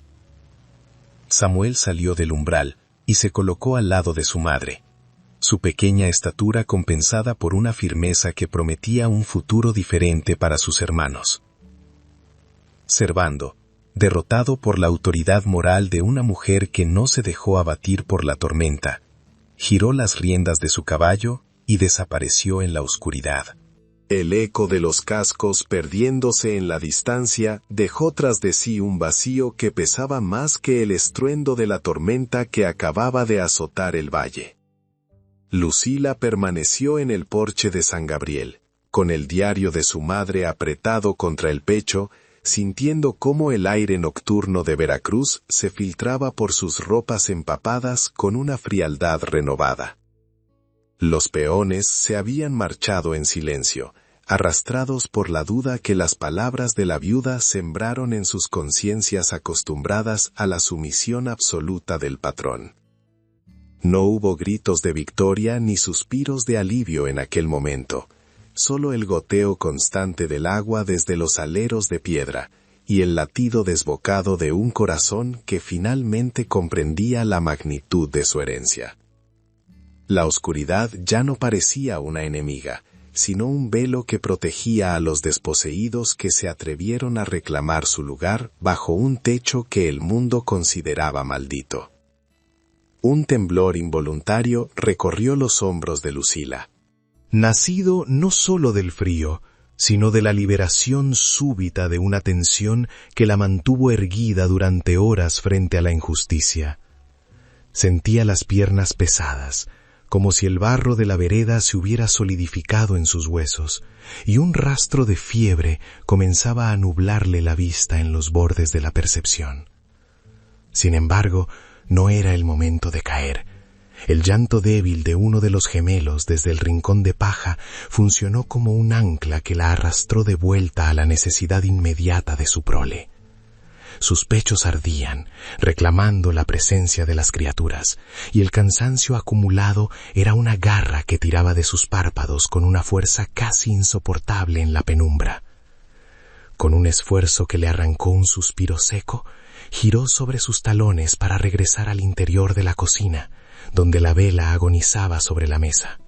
Samuel salió del umbral y se colocó al lado de su madre. su pequeña estatura compensada por una firmeza que prometía un futuro diferente para sus hermanos. Servando, derrotado por la autoridad moral de una mujer que no se dejó abatir por la tormenta, giró las riendas de su caballo y desapareció en la oscuridad. El eco de los cascos, perdiéndose en la distancia, dejó tras de sí un vacío que pesaba más que el estruendo de la tormenta que acababa de azotar el valle. Lucila permaneció en el porche de San Gabriel, con el diario de su madre apretado contra el pecho, sintiendo cómo el aire nocturno de Veracruz se filtraba por sus ropas empapadas con una frialdad renovada. Los peones se habían marchado en silencio, arrastrados por la duda que las palabras de la viuda sembraron en sus conciencias acostumbradas a la sumisión absoluta del patrón. No hubo gritos de victoria ni suspiros de alivio en aquel momento, solo el goteo constante del agua desde los aleros de piedra y el latido desbocado de un corazón que finalmente comprendía la magnitud de su herencia. La oscuridad ya no parecía una enemiga, sino un velo que protegía a los desposeídos que se atrevieron a reclamar su lugar bajo un techo que el mundo consideraba maldito. Un temblor involuntario recorrió los hombros de Lucila. Nacido no solo del frío, sino de la liberación súbita de una tensión que la mantuvo erguida durante horas frente a la injusticia. Sentía las piernas pesadas, como si el barro de la vereda se hubiera solidificado en sus huesos, y un rastro de fiebre comenzaba a nublarle la vista en los bordes de la percepción. Sin embargo, no era el momento de caer. El llanto débil de uno de los gemelos desde el rincón de paja funcionó como un ancla que la arrastró de vuelta a la necesidad inmediata de su prole. Sus pechos ardían, reclamando la presencia de las criaturas, y el cansancio acumulado era una garra que tiraba de sus párpados con una fuerza casi insoportable en la penumbra. Con un esfuerzo que le arrancó un suspiro seco, giró sobre sus talones para regresar al interior de la cocina, donde la vela agonizaba sobre la mesa.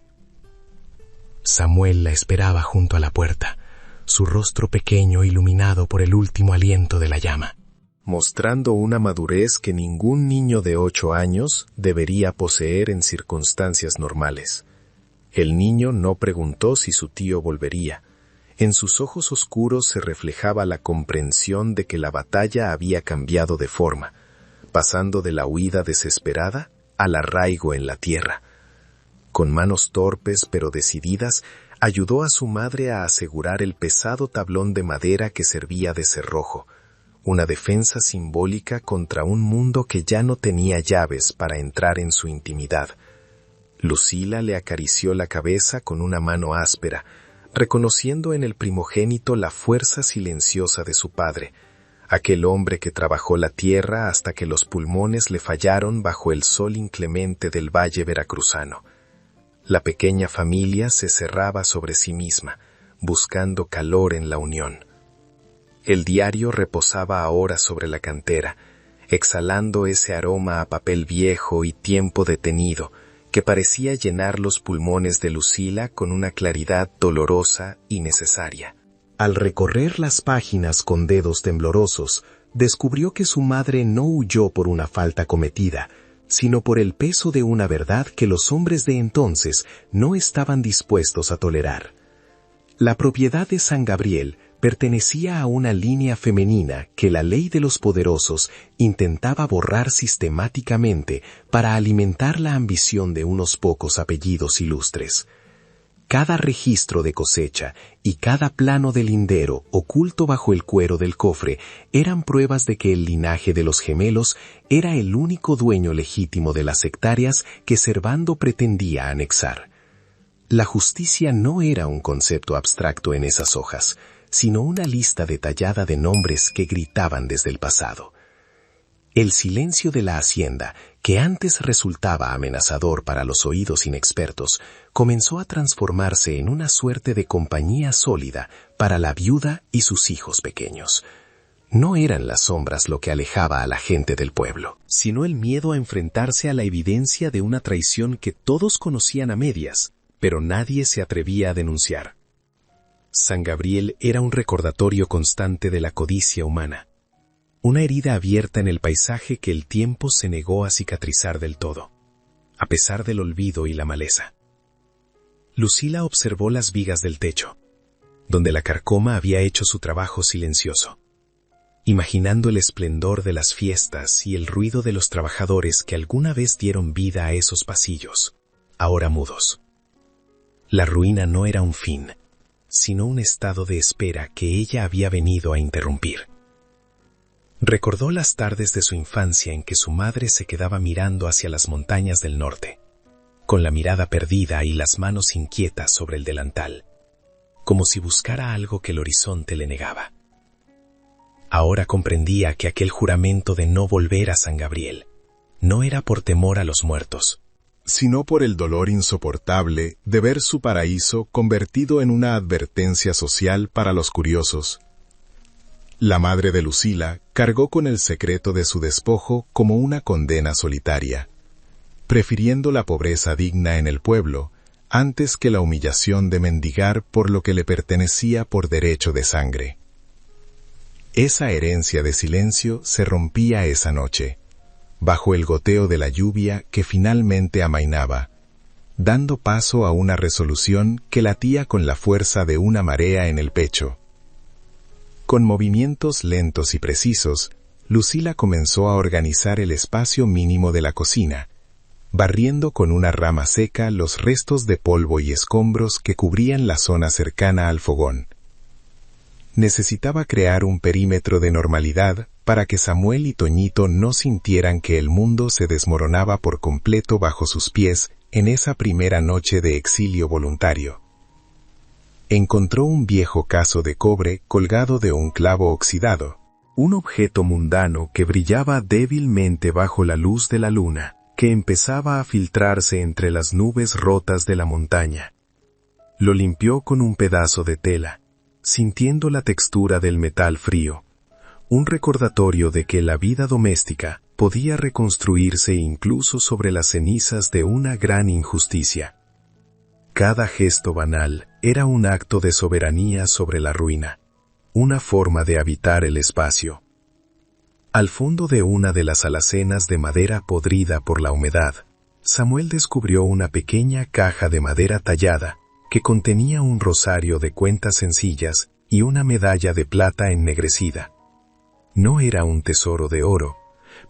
Samuel la esperaba junto a la puerta, su rostro pequeño iluminado por el último aliento de la llama, mostrando una madurez que ningún niño de 8 años debería poseer en circunstancias normales. El niño no preguntó si su tío volvería. En sus ojos oscuros se reflejaba la comprensión de que la batalla había cambiado de forma, pasando de la huida desesperada al arraigo en la tierra. Con manos torpes pero decididas, ayudó a su madre a asegurar el pesado tablón de madera que servía de cerrojo, una defensa simbólica contra un mundo que ya no tenía llaves para entrar en su intimidad. Lucila le acarició la cabeza con una mano áspera, reconociendo en el primogénito la fuerza silenciosa de su padre, aquel hombre que trabajó la tierra hasta que los pulmones le fallaron bajo el sol inclemente del valle veracruzano. La pequeña familia se cerraba sobre sí misma, buscando calor en la unión. El diario reposaba ahora sobre la cantera, exhalando ese aroma a papel viejo y tiempo detenido que parecía llenar los pulmones de Lucila con una claridad dolorosa y necesaria. Al recorrer las páginas con dedos temblorosos, descubrió que su madre no huyó por una falta cometida, sino por el peso de una verdad que los hombres de entonces no estaban dispuestos a tolerar. La propiedad de San Gabriel pertenecía a una línea femenina que la ley de los poderosos intentaba borrar sistemáticamente para alimentar la ambición de unos pocos apellidos ilustres. Cada registro de cosecha y cada plano de lindero oculto bajo el cuero del cofre eran pruebas de que el linaje de los gemelos era el único dueño legítimo de las hectáreas que Servando pretendía anexar. La justicia no era un concepto abstracto en esas hojas, sino una lista detallada de nombres que gritaban desde el pasado. El silencio de la hacienda, que antes resultaba amenazador para los oídos inexpertos, comenzó a transformarse en una suerte de compañía sólida para la viuda y sus hijos pequeños. No eran las sombras lo que alejaba a la gente del pueblo, sino el miedo a enfrentarse a la evidencia de una traición que todos conocían a medias, pero nadie se atrevía a denunciar. San Gabriel era un recordatorio constante de la codicia humana, una herida abierta en el paisaje que el tiempo se negó a cicatrizar del todo, a pesar del olvido y la maleza. Lucila observó las vigas del techo, donde la carcoma había hecho su trabajo silencioso, imaginando el esplendor de las fiestas y el ruido de los trabajadores que alguna vez dieron vida a esos pasillos, ahora mudos. La ruina no era un fin, sino un estado de espera que ella había venido a interrumpir. Recordó las tardes de su infancia en que su madre se quedaba mirando hacia las montañas del norte, con la mirada perdida y las manos inquietas sobre el delantal, como si buscara algo que el horizonte le negaba. Ahora comprendía que aquel juramento de no volver a San Gabriel no era por temor a los muertos, sino por el dolor insoportable de ver su paraíso convertido en una advertencia social para los curiosos. La madre de Lucila cargó con el secreto de su despojo como una condena solitaria, prefiriendo la pobreza digna en el pueblo antes que la humillación de mendigar por lo que le pertenecía por derecho de sangre. Esa herencia de silencio se rompía esa noche, bajo el goteo de la lluvia que finalmente amainaba, dando paso a una resolución que latía con la fuerza de una marea en el pecho. Con movimientos lentos y precisos, Lucila comenzó a organizar el espacio mínimo de la cocina, barriendo con una rama seca los restos de polvo y escombros que cubrían la zona cercana al fogón. Necesitaba crear un perímetro de normalidad para que Samuel y Toñito no sintieran que el mundo se desmoronaba por completo bajo sus pies en esa primera noche de exilio voluntario. Encontró un viejo cazo de cobre colgado de un clavo oxidado, un objeto mundano que brillaba débilmente bajo la luz de la luna, que empezaba a filtrarse entre las nubes rotas de la montaña. Lo limpió con un pedazo de tela, sintiendo la textura del metal frío, un recordatorio de que la vida doméstica podía reconstruirse incluso sobre las cenizas de una gran injusticia. Cada gesto banal era un acto de soberanía sobre la ruina, una forma de habitar el espacio. Al fondo de una de las alacenas de madera podrida por la humedad, Samuel descubrió una pequeña caja de madera tallada que contenía un rosario de cuentas sencillas y una medalla de plata ennegrecida. No era un tesoro de oro,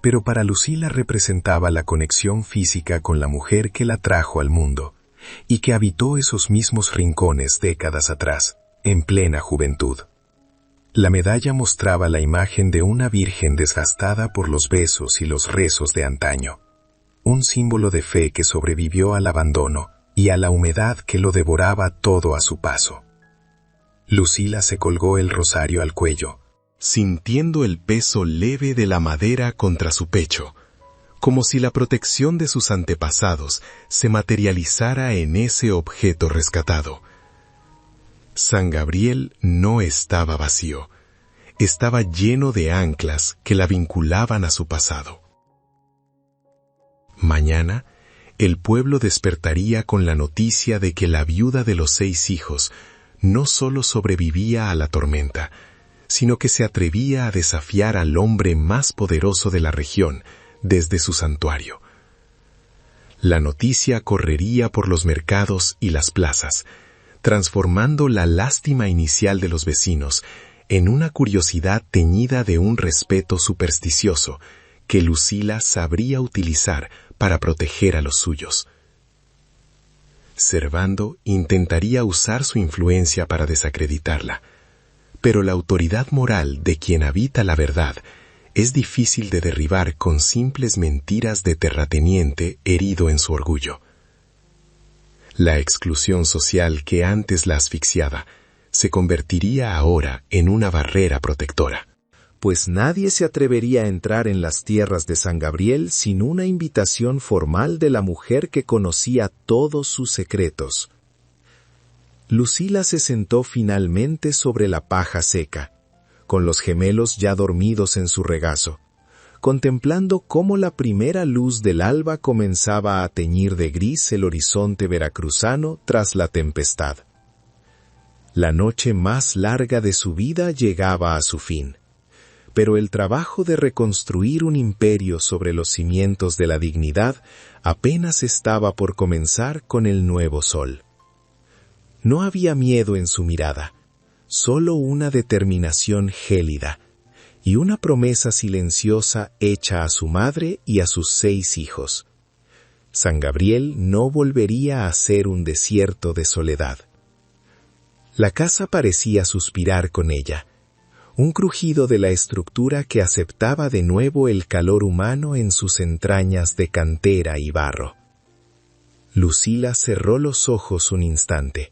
pero para Lucila representaba la conexión física con la mujer que la trajo al mundo, y que habitó esos mismos rincones décadas atrás, en plena juventud. La medalla mostraba la imagen de una virgen desgastada por los besos y los rezos de antaño, un símbolo de fe que sobrevivió al abandono y a la humedad que lo devoraba todo a su paso. Lucila se colgó el rosario al cuello, sintiendo el peso leve de la madera contra su pecho, como si la protección de sus antepasados se materializara en ese objeto rescatado. San Gabriel no estaba vacío, estaba lleno de anclas que la vinculaban a su pasado. Mañana, el pueblo despertaría con la noticia de que la viuda de los 6 hijos no solo sobrevivía a la tormenta, sino que se atrevía a desafiar al hombre más poderoso de la región desde su santuario. La noticia correría por los mercados y las plazas, transformando la lástima inicial de los vecinos en una curiosidad teñida de un respeto supersticioso que Lucila sabría utilizar para proteger a los suyos. Servando intentaría usar su influencia para desacreditarla, pero la autoridad moral de quien habita la verdad es difícil de derribar con simples mentiras de terrateniente herido en su orgullo. La exclusión social que antes la asfixiaba se convertiría ahora en una barrera protectora. Pues nadie se atrevería a entrar en las tierras de San Gabriel sin una invitación formal de la mujer que conocía todos sus secretos. Lucila se sentó finalmente sobre la paja seca, con los gemelos ya dormidos en su regazo, contemplando cómo la primera luz del alba comenzaba a teñir de gris el horizonte veracruzano tras la tempestad. La noche más larga de su vida llegaba a su fin, pero el trabajo de reconstruir un imperio sobre los cimientos de la dignidad apenas estaba por comenzar con el nuevo sol. No había miedo en su mirada, solo una determinación gélida, y una promesa silenciosa hecha a su madre y a sus 6 hijos. San Gabriel no volvería a ser un desierto de soledad. La casa parecía suspirar con ella, un crujido de la estructura que aceptaba de nuevo el calor humano en sus entrañas de cantera y barro. Lucila cerró los ojos un instante,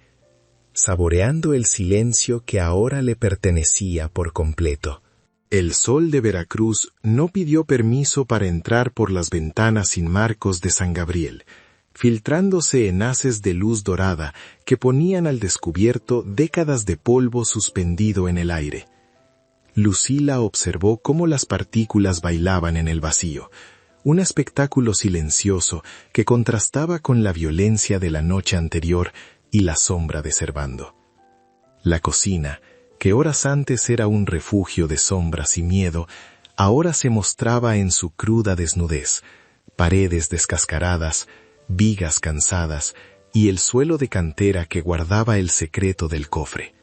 saboreando el silencio que ahora le pertenecía por completo. El sol de Veracruz no pidió permiso para entrar por las ventanas sin marcos de San Gabriel, filtrándose en haces de luz dorada que ponían al descubierto décadas de polvo suspendido en el aire. Lucila observó cómo las partículas bailaban en el vacío, un espectáculo silencioso que contrastaba con la violencia de la noche anterior y la sombra de Servando. La cocina, que horas antes era un refugio de sombras y miedo, ahora se mostraba en su cruda desnudez, paredes descascaradas, vigas cansadas y el suelo de cantera que guardaba el secreto del cofre.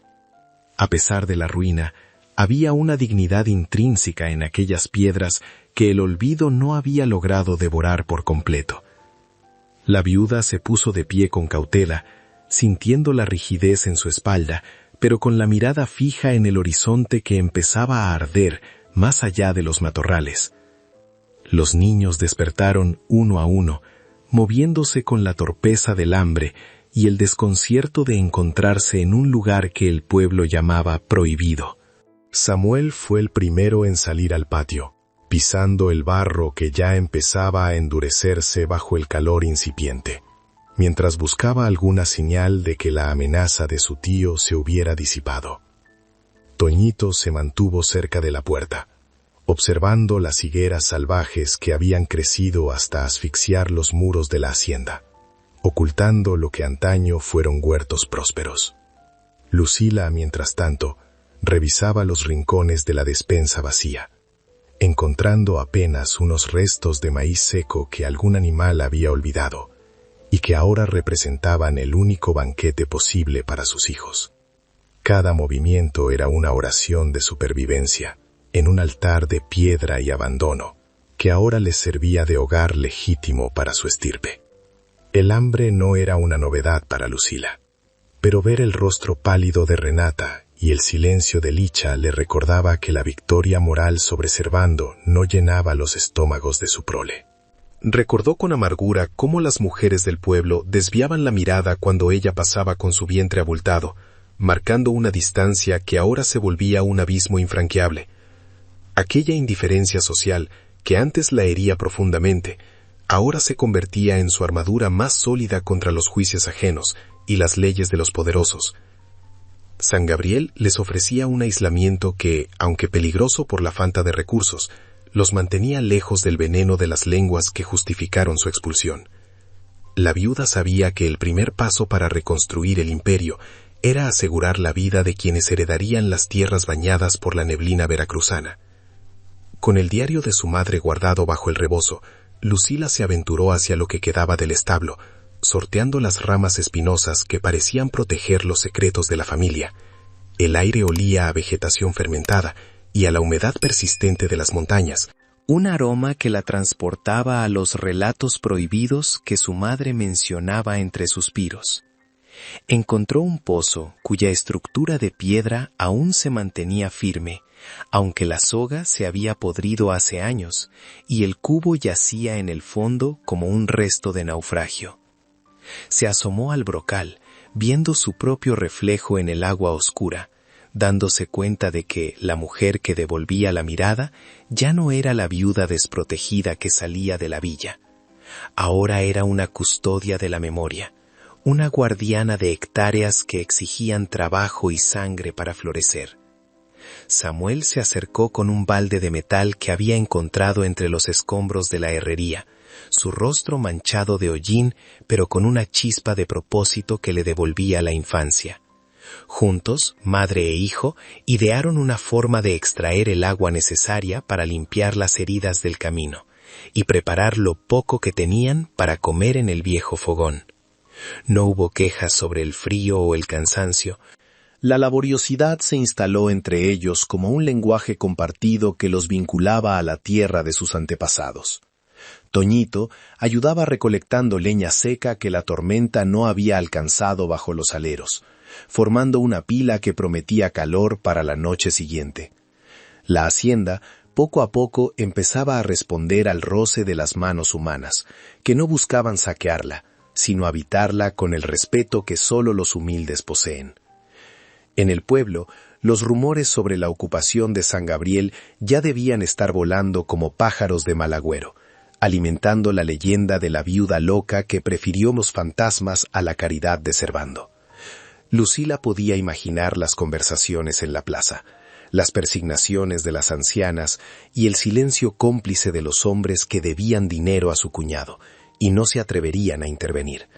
A pesar de la ruina, había una dignidad intrínseca en aquellas piedras que el olvido no había logrado devorar por completo. La viuda se puso de pie con cautela, sintiendo la rigidez en su espalda, pero con la mirada fija en el horizonte que empezaba a arder más allá de los matorrales. Los niños despertaron uno a uno, moviéndose con la torpeza del hambre y el desconcierto de encontrarse en un lugar que el pueblo llamaba prohibido. Samuel fue el primero en salir al patio, pisando el barro que ya empezaba a endurecerse bajo el calor incipiente, mientras buscaba alguna señal de que la amenaza de su tío se hubiera disipado. Toñito se mantuvo cerca de la puerta, observando las higueras salvajes que habían crecido hasta asfixiar los muros de la hacienda, ocultando lo que antaño fueron huertos prósperos. Lucila, mientras tanto, revisaba los rincones de la despensa vacía, encontrando apenas unos restos de maíz seco que algún animal había olvidado, y que ahora representaban el único banquete posible para sus hijos. Cada movimiento era una oración de supervivencia, en un altar de piedra y abandono, que ahora les servía de hogar legítimo para su estirpe. El hambre no era una novedad para Lucila, pero ver el rostro pálido de Renata y el silencio de Licha le recordaba que la victoria moral sobre Servando no llenaba los estómagos de su prole. Recordó con amargura cómo las mujeres del pueblo desviaban la mirada cuando ella pasaba con su vientre abultado, marcando una distancia que ahora se volvía un abismo infranqueable. Aquella indiferencia social, que antes la hería profundamente, ahora se convertía en su armadura más sólida contra los juicios ajenos y las leyes de los poderosos. San Gabriel les ofrecía un aislamiento que, aunque peligroso por la falta de recursos, los mantenía lejos del veneno de las lenguas que justificaron su expulsión. La viuda sabía que el primer paso para reconstruir el imperio era asegurar la vida de quienes heredarían las tierras bañadas por la neblina veracruzana. Con el diario de su madre guardado bajo el rebozo, Lucila se aventuró hacia lo que quedaba del establo, sorteando las ramas espinosas que parecían proteger los secretos de la familia. El aire olía a vegetación fermentada y a la humedad persistente de las montañas, un aroma que la transportaba a los relatos prohibidos que su madre mencionaba entre suspiros. Encontró un pozo cuya estructura de piedra aún se mantenía firme, aunque la soga se había podrido hace años y el cubo yacía en el fondo como un resto de naufragio. Se asomó al brocal, viendo su propio reflejo en el agua oscura, dándose cuenta de que la mujer que devolvía la mirada ya no era la viuda desprotegida que salía de la villa. Ahora era una custodia de la memoria, una guardiana de hectáreas que exigían trabajo y sangre para florecer. Samuel se acercó con un balde de metal que había encontrado entre los escombros de la herrería, su rostro manchado de hollín, pero con una chispa de propósito que le devolvía la infancia. Juntos, madre e hijo, idearon una forma de extraer el agua necesaria para limpiar las heridas del camino y preparar lo poco que tenían para comer en el viejo fogón. No hubo quejas sobre el frío o el cansancio. La laboriosidad se instaló entre ellos como un lenguaje compartido que los vinculaba a la tierra de sus antepasados. Toñito ayudaba recolectando leña seca que la tormenta no había alcanzado bajo los aleros, formando una pila que prometía calor para la noche siguiente. La hacienda, poco a poco, empezaba a responder al roce de las manos humanas, que no buscaban saquearla, sino habitarla con el respeto que solo los humildes poseen. En el pueblo, los rumores sobre la ocupación de San Gabriel ya debían estar volando como pájaros de mal agüero, alimentando la leyenda de la viuda loca que prefirió los fantasmas a la caridad de Servando. Lucila podía imaginar las conversaciones en la plaza, las persignaciones de las ancianas y el silencio cómplice de los hombres que debían dinero a su cuñado y no se atreverían a intervenir.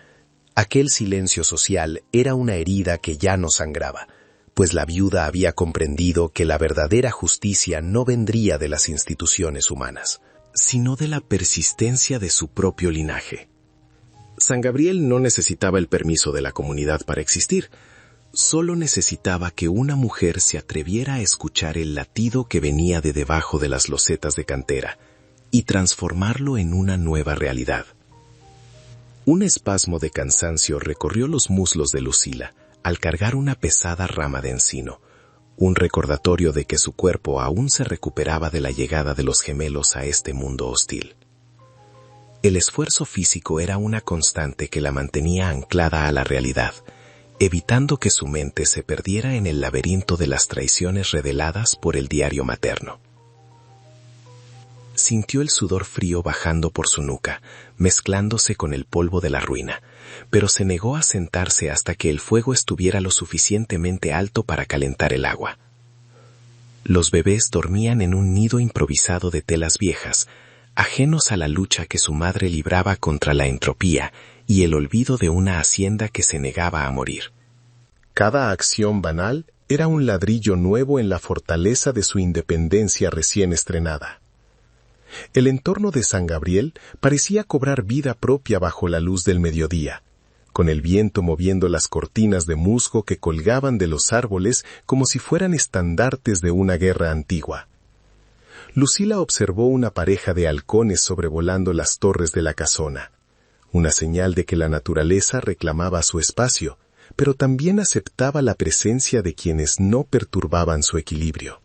Aquel silencio social era una herida que ya no sangraba, pues la viuda había comprendido que la verdadera justicia no vendría de las instituciones humanas, sino de la persistencia de su propio linaje. San Gabriel no necesitaba el permiso de la comunidad para existir, solo necesitaba que una mujer se atreviera a escuchar el latido que venía de debajo de las losetas de cantera y transformarlo en una nueva realidad. Un espasmo de cansancio recorrió los muslos de Lucila al cargar una pesada rama de encino, un recordatorio de que su cuerpo aún se recuperaba de la llegada de los gemelos a este mundo hostil. El esfuerzo físico era una constante que la mantenía anclada a la realidad, evitando que su mente se perdiera en el laberinto de las traiciones reveladas por el diario materno. Sintió el sudor frío bajando por su nuca, mezclándose con el polvo de la ruina, pero se negó a sentarse hasta que el fuego estuviera lo suficientemente alto para calentar el agua. Los bebés dormían en un nido improvisado de telas viejas, ajenos a la lucha que su madre libraba contra la entropía y el olvido de una hacienda que se negaba a morir. Cada acción banal era un ladrillo nuevo en la fortaleza de su independencia recién estrenada. El entorno de San Gabriel parecía cobrar vida propia bajo la luz del mediodía, con el viento moviendo las cortinas de musgo que colgaban de los árboles como si fueran estandartes de una guerra antigua. Lucila observó una pareja de halcones sobrevolando las torres de la casona, una señal de que la naturaleza reclamaba su espacio, pero también aceptaba la presencia de quienes no perturbaban su equilibrio.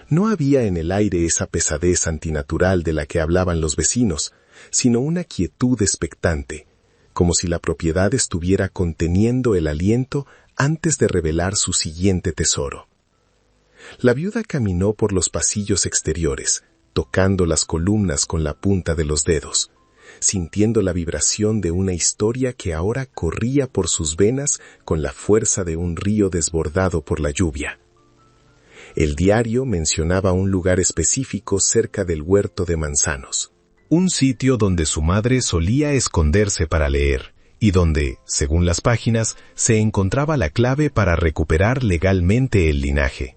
No había en el aire esa pesadez antinatural de la que hablaban los vecinos, sino una quietud expectante, como si la propiedad estuviera conteniendo el aliento antes de revelar su siguiente tesoro. La viuda caminó por los pasillos exteriores, tocando las columnas con la punta de los dedos, sintiendo la vibración de una historia que ahora corría por sus venas con la fuerza de un río desbordado por la lluvia. El diario mencionaba un lugar específico cerca del huerto de manzanos, un sitio donde su madre solía esconderse para leer, y donde, según las páginas, se encontraba la clave para recuperar legalmente el linaje.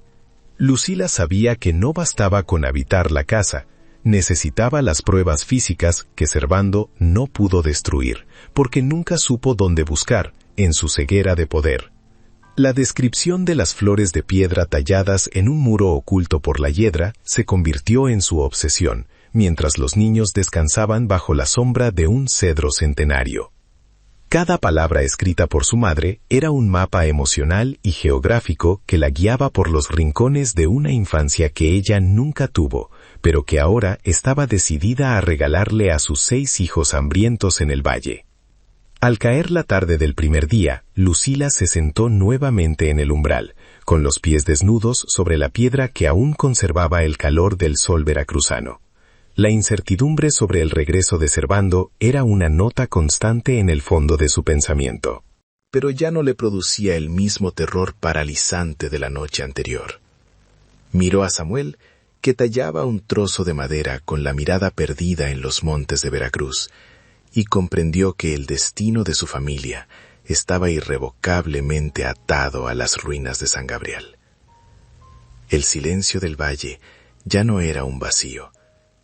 Lucila sabía que no bastaba con habitar la casa, necesitaba las pruebas físicas que Servando no pudo destruir, porque nunca supo dónde buscar, en su ceguera de poder. La descripción de las flores de piedra talladas en un muro oculto por la hiedra se convirtió en su obsesión, mientras los niños descansaban bajo la sombra de un cedro centenario. Cada palabra escrita por su madre era un mapa emocional y geográfico que la guiaba por los rincones de una infancia que ella nunca tuvo, pero que ahora estaba decidida a regalarle a sus 6 hijos hambrientos en el valle. Al caer la tarde del primer día, Lucila se sentó nuevamente en el umbral, con los pies desnudos sobre la piedra que aún conservaba el calor del sol veracruzano. La incertidumbre sobre el regreso de Servando era una nota constante en el fondo de su pensamiento. Pero ya no le producía el mismo terror paralizante de la noche anterior. Miró a Samuel, que tallaba un trozo de madera con la mirada perdida en los montes de Veracruz, y comprendió que el destino de su familia estaba irrevocablemente atado a las ruinas de San Gabriel. El silencio del valle ya no era un vacío,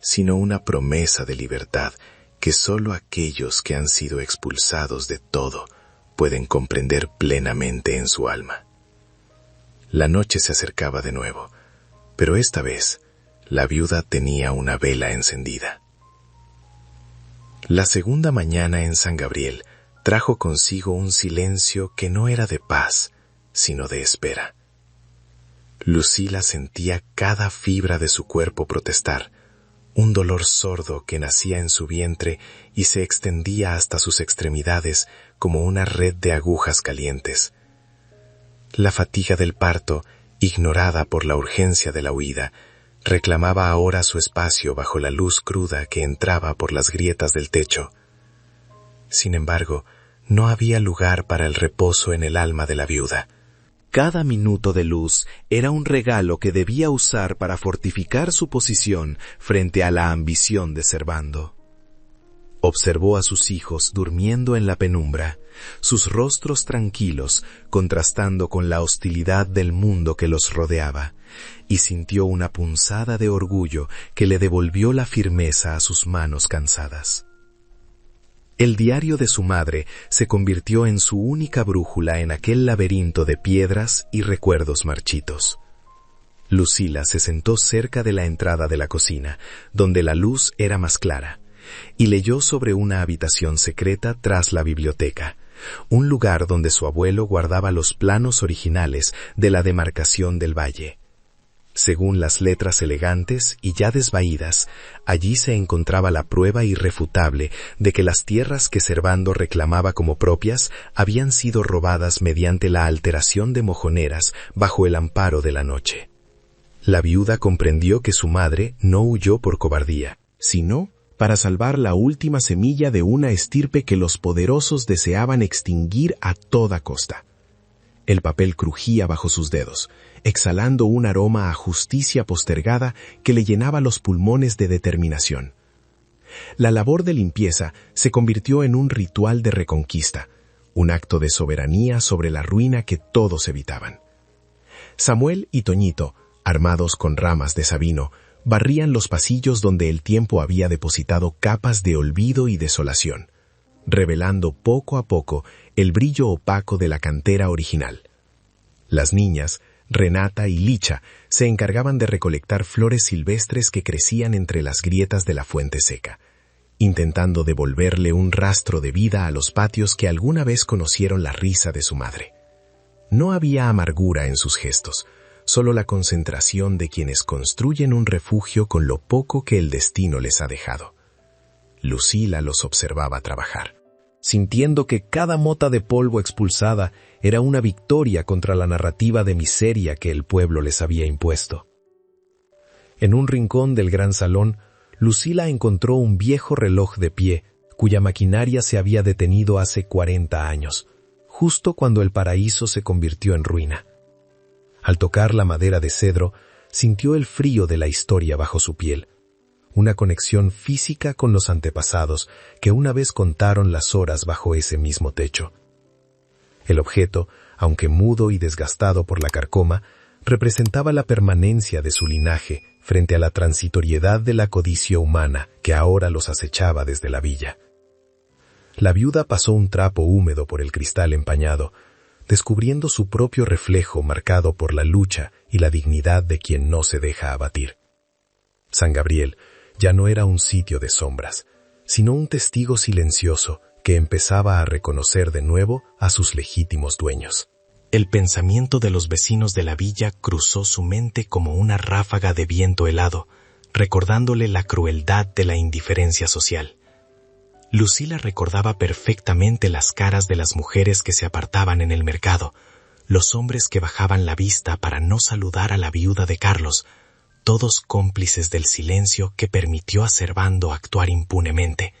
sino una promesa de libertad que sólo aquellos que han sido expulsados de todo pueden comprender plenamente en su alma. La noche se acercaba de nuevo, pero esta vez la viuda tenía una vela encendida. La segunda mañana en San Gabriel trajo consigo un silencio que no era de paz, sino de espera. Lucila sentía cada fibra de su cuerpo protestar, un dolor sordo que nacía en su vientre y se extendía hasta sus extremidades como una red de agujas calientes. La fatiga del parto, ignorada por la urgencia de la huida, reclamaba ahora su espacio bajo la luz cruda que entraba por las grietas del techo. Sin embargo, no había lugar para el reposo en el alma de la viuda. Cada minuto de luz era un regalo que debía usar para fortificar su posición frente a la ambición de Servando. Observó a sus hijos durmiendo en la penumbra, sus rostros tranquilos contrastando con la hostilidad del mundo que los rodeaba, y sintió una punzada de orgullo que le devolvió la firmeza a sus manos cansadas. El diario de su madre se convirtió en su única brújula en aquel laberinto de piedras y recuerdos marchitos. Lucila se sentó cerca de la entrada de la cocina, donde la luz era más clara, y leyó sobre una habitación secreta tras la biblioteca, un lugar donde su abuelo guardaba los planos originales de la demarcación del valle. Según las letras elegantes y ya desvaídas, allí se encontraba la prueba irrefutable de que las tierras que Servando reclamaba como propias habían sido robadas mediante la alteración de mojoneras bajo el amparo de la noche. La viuda comprendió que su madre no huyó por cobardía, sino para salvar la última semilla de una estirpe que los poderosos deseaban extinguir a toda costa. El papel crujía bajo sus dedos, exhalando un aroma a justicia postergada que le llenaba los pulmones de determinación. La labor de limpieza se convirtió en un ritual de reconquista, un acto de soberanía sobre la ruina que todos evitaban. Samuel y Toñito, armados con ramas de sabino, barrían los pasillos donde el tiempo había depositado capas de olvido y desolación, revelando poco a poco el brillo opaco de la cantera original. Las niñas, Renata y Licha, se encargaban de recolectar flores silvestres que crecían entre las grietas de la fuente seca, intentando devolverle un rastro de vida a los patios que alguna vez conocieron la risa de su madre. No había amargura en sus gestos, solo la concentración de quienes construyen un refugio con lo poco que el destino les ha dejado. Lucila los observaba trabajar, sintiendo que cada mota de polvo expulsada era una victoria contra la narrativa de miseria que el pueblo les había impuesto. En un rincón del gran salón, Lucila encontró un viejo reloj de pie, cuya maquinaria se había detenido hace 40 años, justo cuando el paraíso se convirtió en ruina. Al tocar la madera de cedro, sintió el frío de la historia bajo su piel, una conexión física con los antepasados que una vez contaron las horas bajo ese mismo techo. El objeto, aunque mudo y desgastado por la carcoma, representaba la permanencia de su linaje frente a la transitoriedad de la codicia humana que ahora los acechaba desde la villa. La viuda pasó un trapo húmedo por el cristal empañado, descubriendo su propio reflejo marcado por la lucha y la dignidad de quien no se deja abatir. San Gabriel ya no era un sitio de sombras, sino un testigo silencioso que empezaba a reconocer de nuevo a sus legítimos dueños. El pensamiento de los vecinos de la villa cruzó su mente como una ráfaga de viento helado, recordándole la crueldad de la indiferencia social. Lucila recordaba perfectamente las caras de las mujeres que se apartaban en el mercado, los hombres que bajaban la vista para no saludar a la viuda de Carlos, todos cómplices del silencio que permitió a Servando actuar impunemente.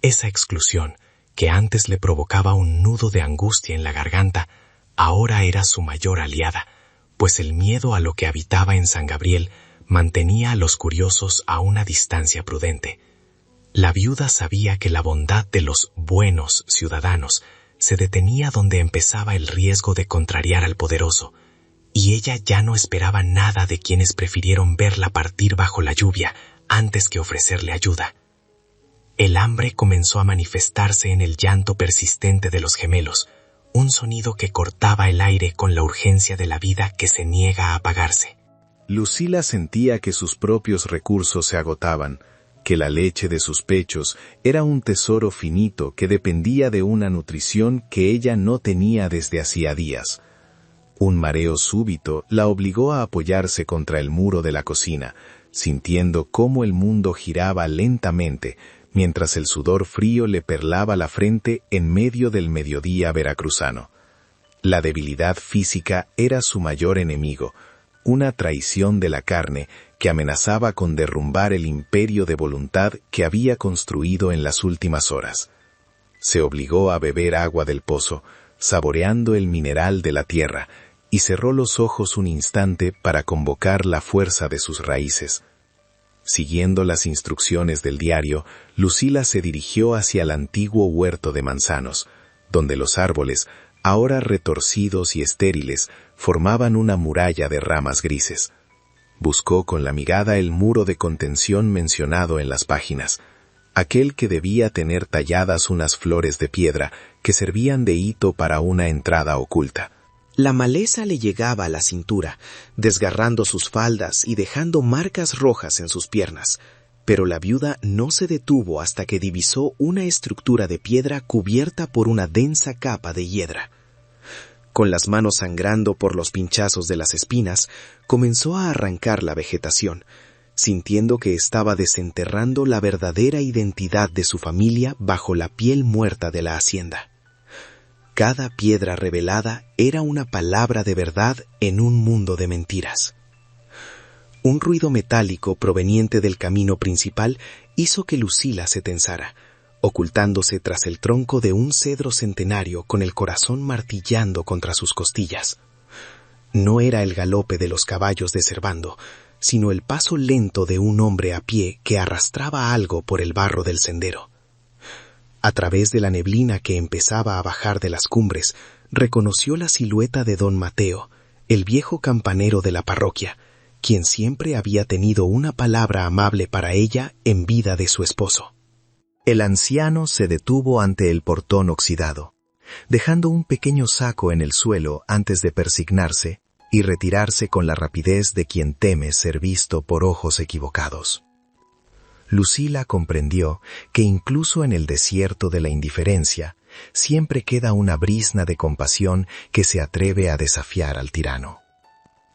Esa exclusión, que antes le provocaba un nudo de angustia en la garganta, ahora era su mayor aliada, pues el miedo a lo que habitaba en San Gabriel mantenía a los curiosos a una distancia prudente. La viuda sabía que la bondad de los buenos ciudadanos se detenía donde empezaba el riesgo de contrariar al poderoso, y ella ya no esperaba nada de quienes prefirieron verla partir bajo la lluvia antes que ofrecerle ayuda. El hambre comenzó a manifestarse en el llanto persistente de los gemelos, un sonido que cortaba el aire con la urgencia de la vida que se niega a apagarse. Lucila sentía que sus propios recursos se agotaban, que la leche de sus pechos era un tesoro finito que dependía de una nutrición que ella no tenía desde hacía días. Un mareo súbito la obligó a apoyarse contra el muro de la cocina, sintiendo cómo el mundo giraba lentamente, mientras el sudor frío le perlaba la frente en medio del mediodía veracruzano. La debilidad física era su mayor enemigo, una traición de la carne que amenazaba con derrumbar el imperio de voluntad que había construido en las últimas horas. Se obligó a beber agua del pozo, saboreando el mineral de la tierra, y cerró los ojos un instante para convocar la fuerza de sus raíces. Siguiendo las instrucciones del diario, Lucila se dirigió hacia el antiguo huerto de manzanos, donde los árboles, ahora retorcidos y estériles, formaban una muralla de ramas grises. Buscó con la mirada el muro de contención mencionado en las páginas, aquel que debía tener talladas unas flores de piedra que servían de hito para una entrada oculta. La maleza le llegaba a la cintura, desgarrando sus faldas y dejando marcas rojas en sus piernas, pero la viuda no se detuvo hasta que divisó una estructura de piedra cubierta por una densa capa de hiedra. Con las manos sangrando por los pinchazos de las espinas, comenzó a arrancar la vegetación, sintiendo que estaba desenterrando la verdadera identidad de su familia bajo la piel muerta de la hacienda. Cada piedra revelada era una palabra de verdad en un mundo de mentiras. Un ruido metálico proveniente del camino principal hizo que Lucila se tensara, ocultándose tras el tronco de un cedro centenario con el corazón martillando contra sus costillas. No era el galope de los caballos de Servando, sino el paso lento de un hombre a pie que arrastraba algo por el barro del sendero. A través de la neblina que empezaba a bajar de las cumbres, reconoció la silueta de don Mateo, el viejo campanero de la parroquia, quien siempre había tenido una palabra amable para ella en vida de su esposo. El anciano se detuvo ante el portón oxidado, dejando un pequeño saco en el suelo antes de persignarse y retirarse con la rapidez de quien teme ser visto por ojos equivocados. Lucila comprendió que incluso en el desierto de la indiferencia siempre queda una brizna de compasión que se atreve a desafiar al tirano.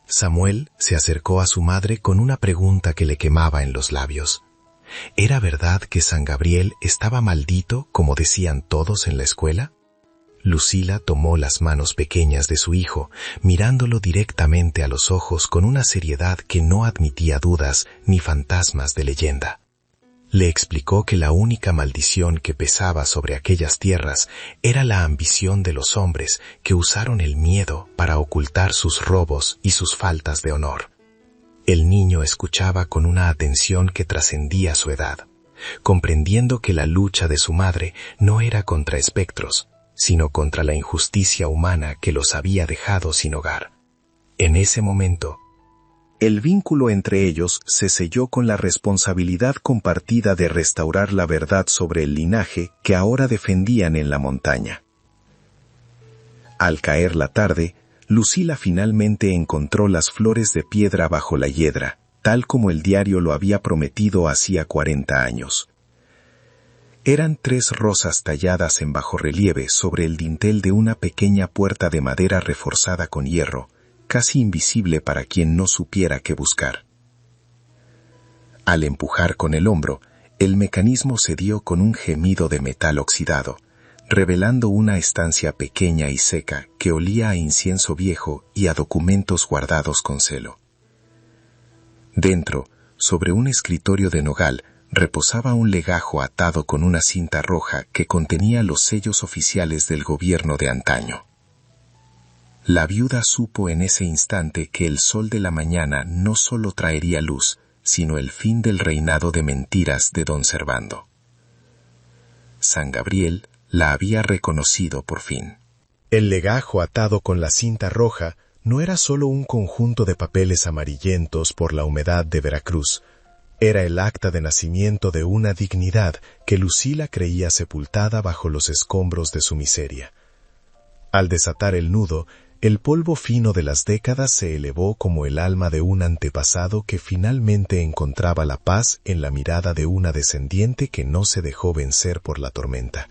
Samuel se acercó a su madre con una pregunta que le quemaba en los labios. ¿Era verdad que San Gabriel estaba maldito, como decían todos en la escuela? Lucila tomó las manos pequeñas de su hijo, mirándolo directamente a los ojos con una seriedad que no admitía dudas ni fantasmas de leyenda. Le explicó que la única maldición que pesaba sobre aquellas tierras era la ambición de los hombres que usaron el miedo para ocultar sus robos y sus faltas de honor. El niño escuchaba con una atención que trascendía su edad, comprendiendo que la lucha de su madre no era contra espectros, sino contra la injusticia humana que los había dejado sin hogar. En ese momento, el vínculo entre ellos se selló con la responsabilidad compartida de restaurar la verdad sobre el linaje que ahora defendían en la montaña. Al caer la tarde, Lucila finalmente encontró las flores de piedra bajo la hiedra, tal como el diario lo había prometido hacía 40 años. Eran 3 rosas talladas en bajorrelieve sobre el dintel de una pequeña puerta de madera reforzada con hierro, casi invisible para quien no supiera qué buscar. Al empujar con el hombro, el mecanismo cedió con un gemido de metal oxidado, revelando una estancia pequeña y seca que olía a incienso viejo y a documentos guardados con celo. Dentro, sobre un escritorio de nogal, reposaba un legajo atado con una cinta roja que contenía los sellos oficiales del gobierno de antaño. La viuda supo en ese instante que el sol de la mañana no solo traería luz, sino el fin del reinado de mentiras de don Servando. San Gabriel la había reconocido por fin. El legajo atado con la cinta roja no era solo un conjunto de papeles amarillentos por la humedad de Veracruz. Era el acta de nacimiento de una dignidad que Lucila creía sepultada bajo los escombros de su miseria. Al desatar el nudo, el polvo fino de las décadas se elevó como el alma de un antepasado que finalmente encontraba la paz en la mirada de una descendiente que no se dejó vencer por la tormenta.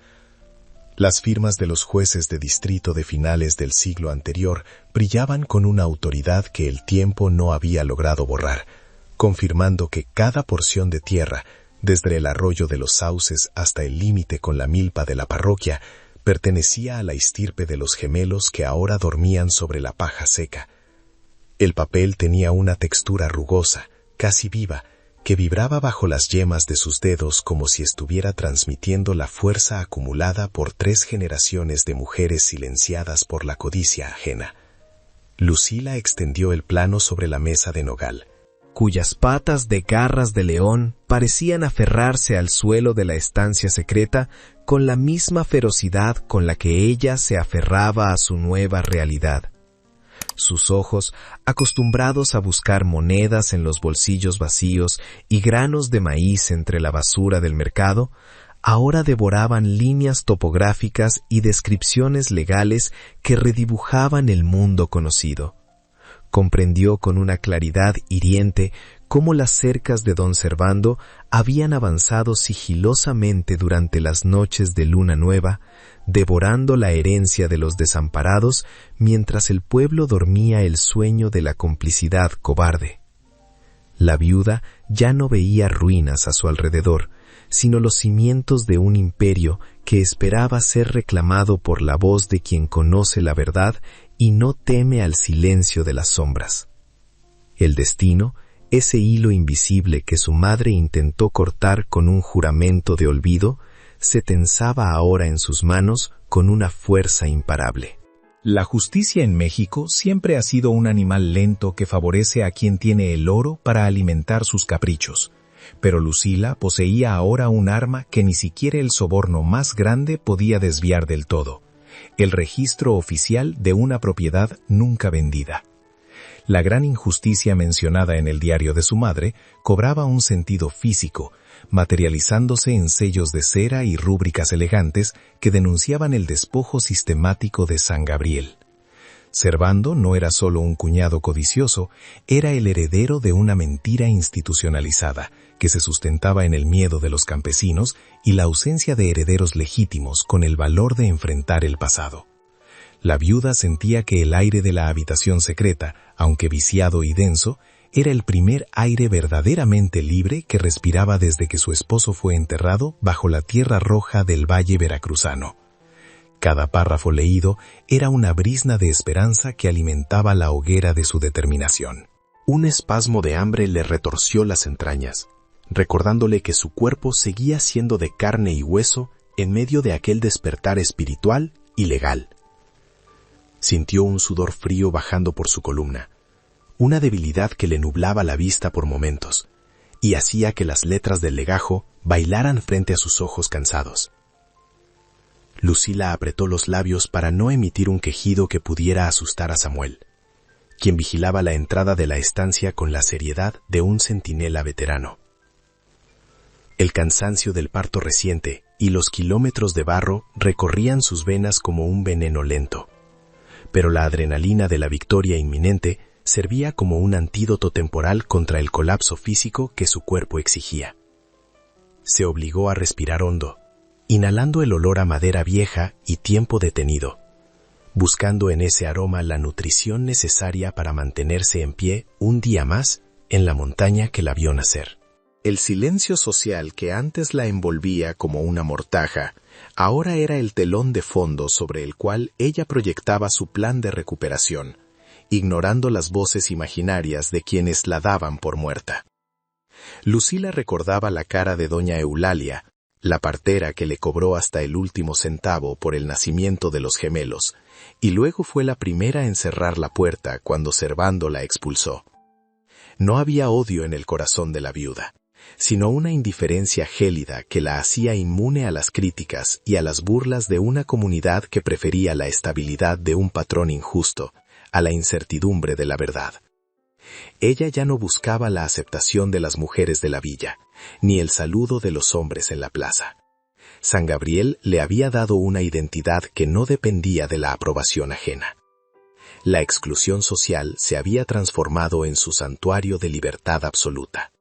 Las firmas de los jueces de distrito de finales del siglo anterior brillaban con una autoridad que el tiempo no había logrado borrar, confirmando que cada porción de tierra, desde el arroyo de los sauces hasta el límite con la milpa de la parroquia, pertenecía a la estirpe de los gemelos que ahora dormían sobre la paja seca. El papel tenía una textura rugosa, casi viva, que vibraba bajo las yemas de sus dedos como si estuviera transmitiendo la fuerza acumulada por 3 generaciones de mujeres silenciadas por la codicia ajena. Lucila extendió el plano sobre la mesa de nogal, cuyas patas de garras de león parecían aferrarse al suelo de la estancia secreta con la misma ferocidad con la que ella se aferraba a su nueva realidad. Sus ojos, acostumbrados a buscar monedas en los bolsillos vacíos y granos de maíz entre la basura del mercado, ahora devoraban líneas topográficas y descripciones legales que redibujaban el mundo conocido. Comprendió con una claridad hiriente cómo las cercas de don Servando habían avanzado sigilosamente durante las noches de luna nueva, devorando la herencia de los desamparados mientras el pueblo dormía el sueño de la complicidad cobarde. La viuda ya no veía ruinas a su alrededor, sino los cimientos de un imperio que esperaba ser reclamado por la voz de quien conoce la verdad y no teme al silencio de las sombras. El destino, ese hilo invisible que su madre intentó cortar con un juramento de olvido, se tensaba ahora en sus manos con una fuerza imparable. La justicia en México siempre ha sido un animal lento que favorece a quien tiene el oro para alimentar sus caprichos. Pero Lucila poseía ahora un arma que ni siquiera el soborno más grande podía desviar del todo: el registro oficial de una propiedad nunca vendida. La gran injusticia mencionada en el diario de su madre cobraba un sentido físico, materializándose en sellos de cera y rúbricas elegantes que denunciaban el despojo sistemático de San Gabriel. Servando no era solo un cuñado codicioso, era el heredero de una mentira institucionalizada, que se sustentaba en el miedo de los campesinos y la ausencia de herederos legítimos con el valor de enfrentar el pasado. La viuda sentía que el aire de la habitación secreta, aunque viciado y denso, era el primer aire verdaderamente libre que respiraba desde que su esposo fue enterrado bajo la tierra roja del valle veracruzano. Cada párrafo leído era una brizna de esperanza que alimentaba la hoguera de su determinación. Un espasmo de hambre le retorció las entrañas, recordándole que su cuerpo seguía siendo de carne y hueso en medio de aquel despertar espiritual y legal. Sintió un sudor frío bajando por su columna, una debilidad que le nublaba la vista por momentos, y hacía que las letras del legajo bailaran frente a sus ojos cansados. Lucila apretó los labios para no emitir un quejido que pudiera asustar a Samuel, quien vigilaba la entrada de la estancia con la seriedad de un centinela veterano. El cansancio del parto reciente y los kilómetros de barro recorrían sus venas como un veneno lento, pero la adrenalina de la victoria inminente servía como un antídoto temporal contra el colapso físico que su cuerpo exigía. Se obligó a respirar hondo, inhalando el olor a madera vieja y tiempo detenido, buscando en ese aroma la nutrición necesaria para mantenerse en pie un día más en la montaña que la vio nacer. El silencio social que antes la envolvía como una mortaja, ahora era el telón de fondo sobre el cual ella proyectaba su plan de recuperación, ignorando las voces imaginarias de quienes la daban por muerta. Lucila recordaba la cara de doña Eulalia, la partera que le cobró hasta el último centavo por el nacimiento de los gemelos, y luego fue la primera en cerrar la puerta cuando Servando la expulsó. No había odio en el corazón de la viuda, sino una indiferencia gélida que la hacía inmune a las críticas y a las burlas de una comunidad que prefería la estabilidad de un patrón injusto a la incertidumbre de la verdad. Ella ya no buscaba la aceptación de las mujeres de la villa, ni el saludo de los hombres en la plaza. San Gabriel le había dado una identidad que no dependía de la aprobación ajena. La exclusión social se había transformado en su santuario de libertad absoluta.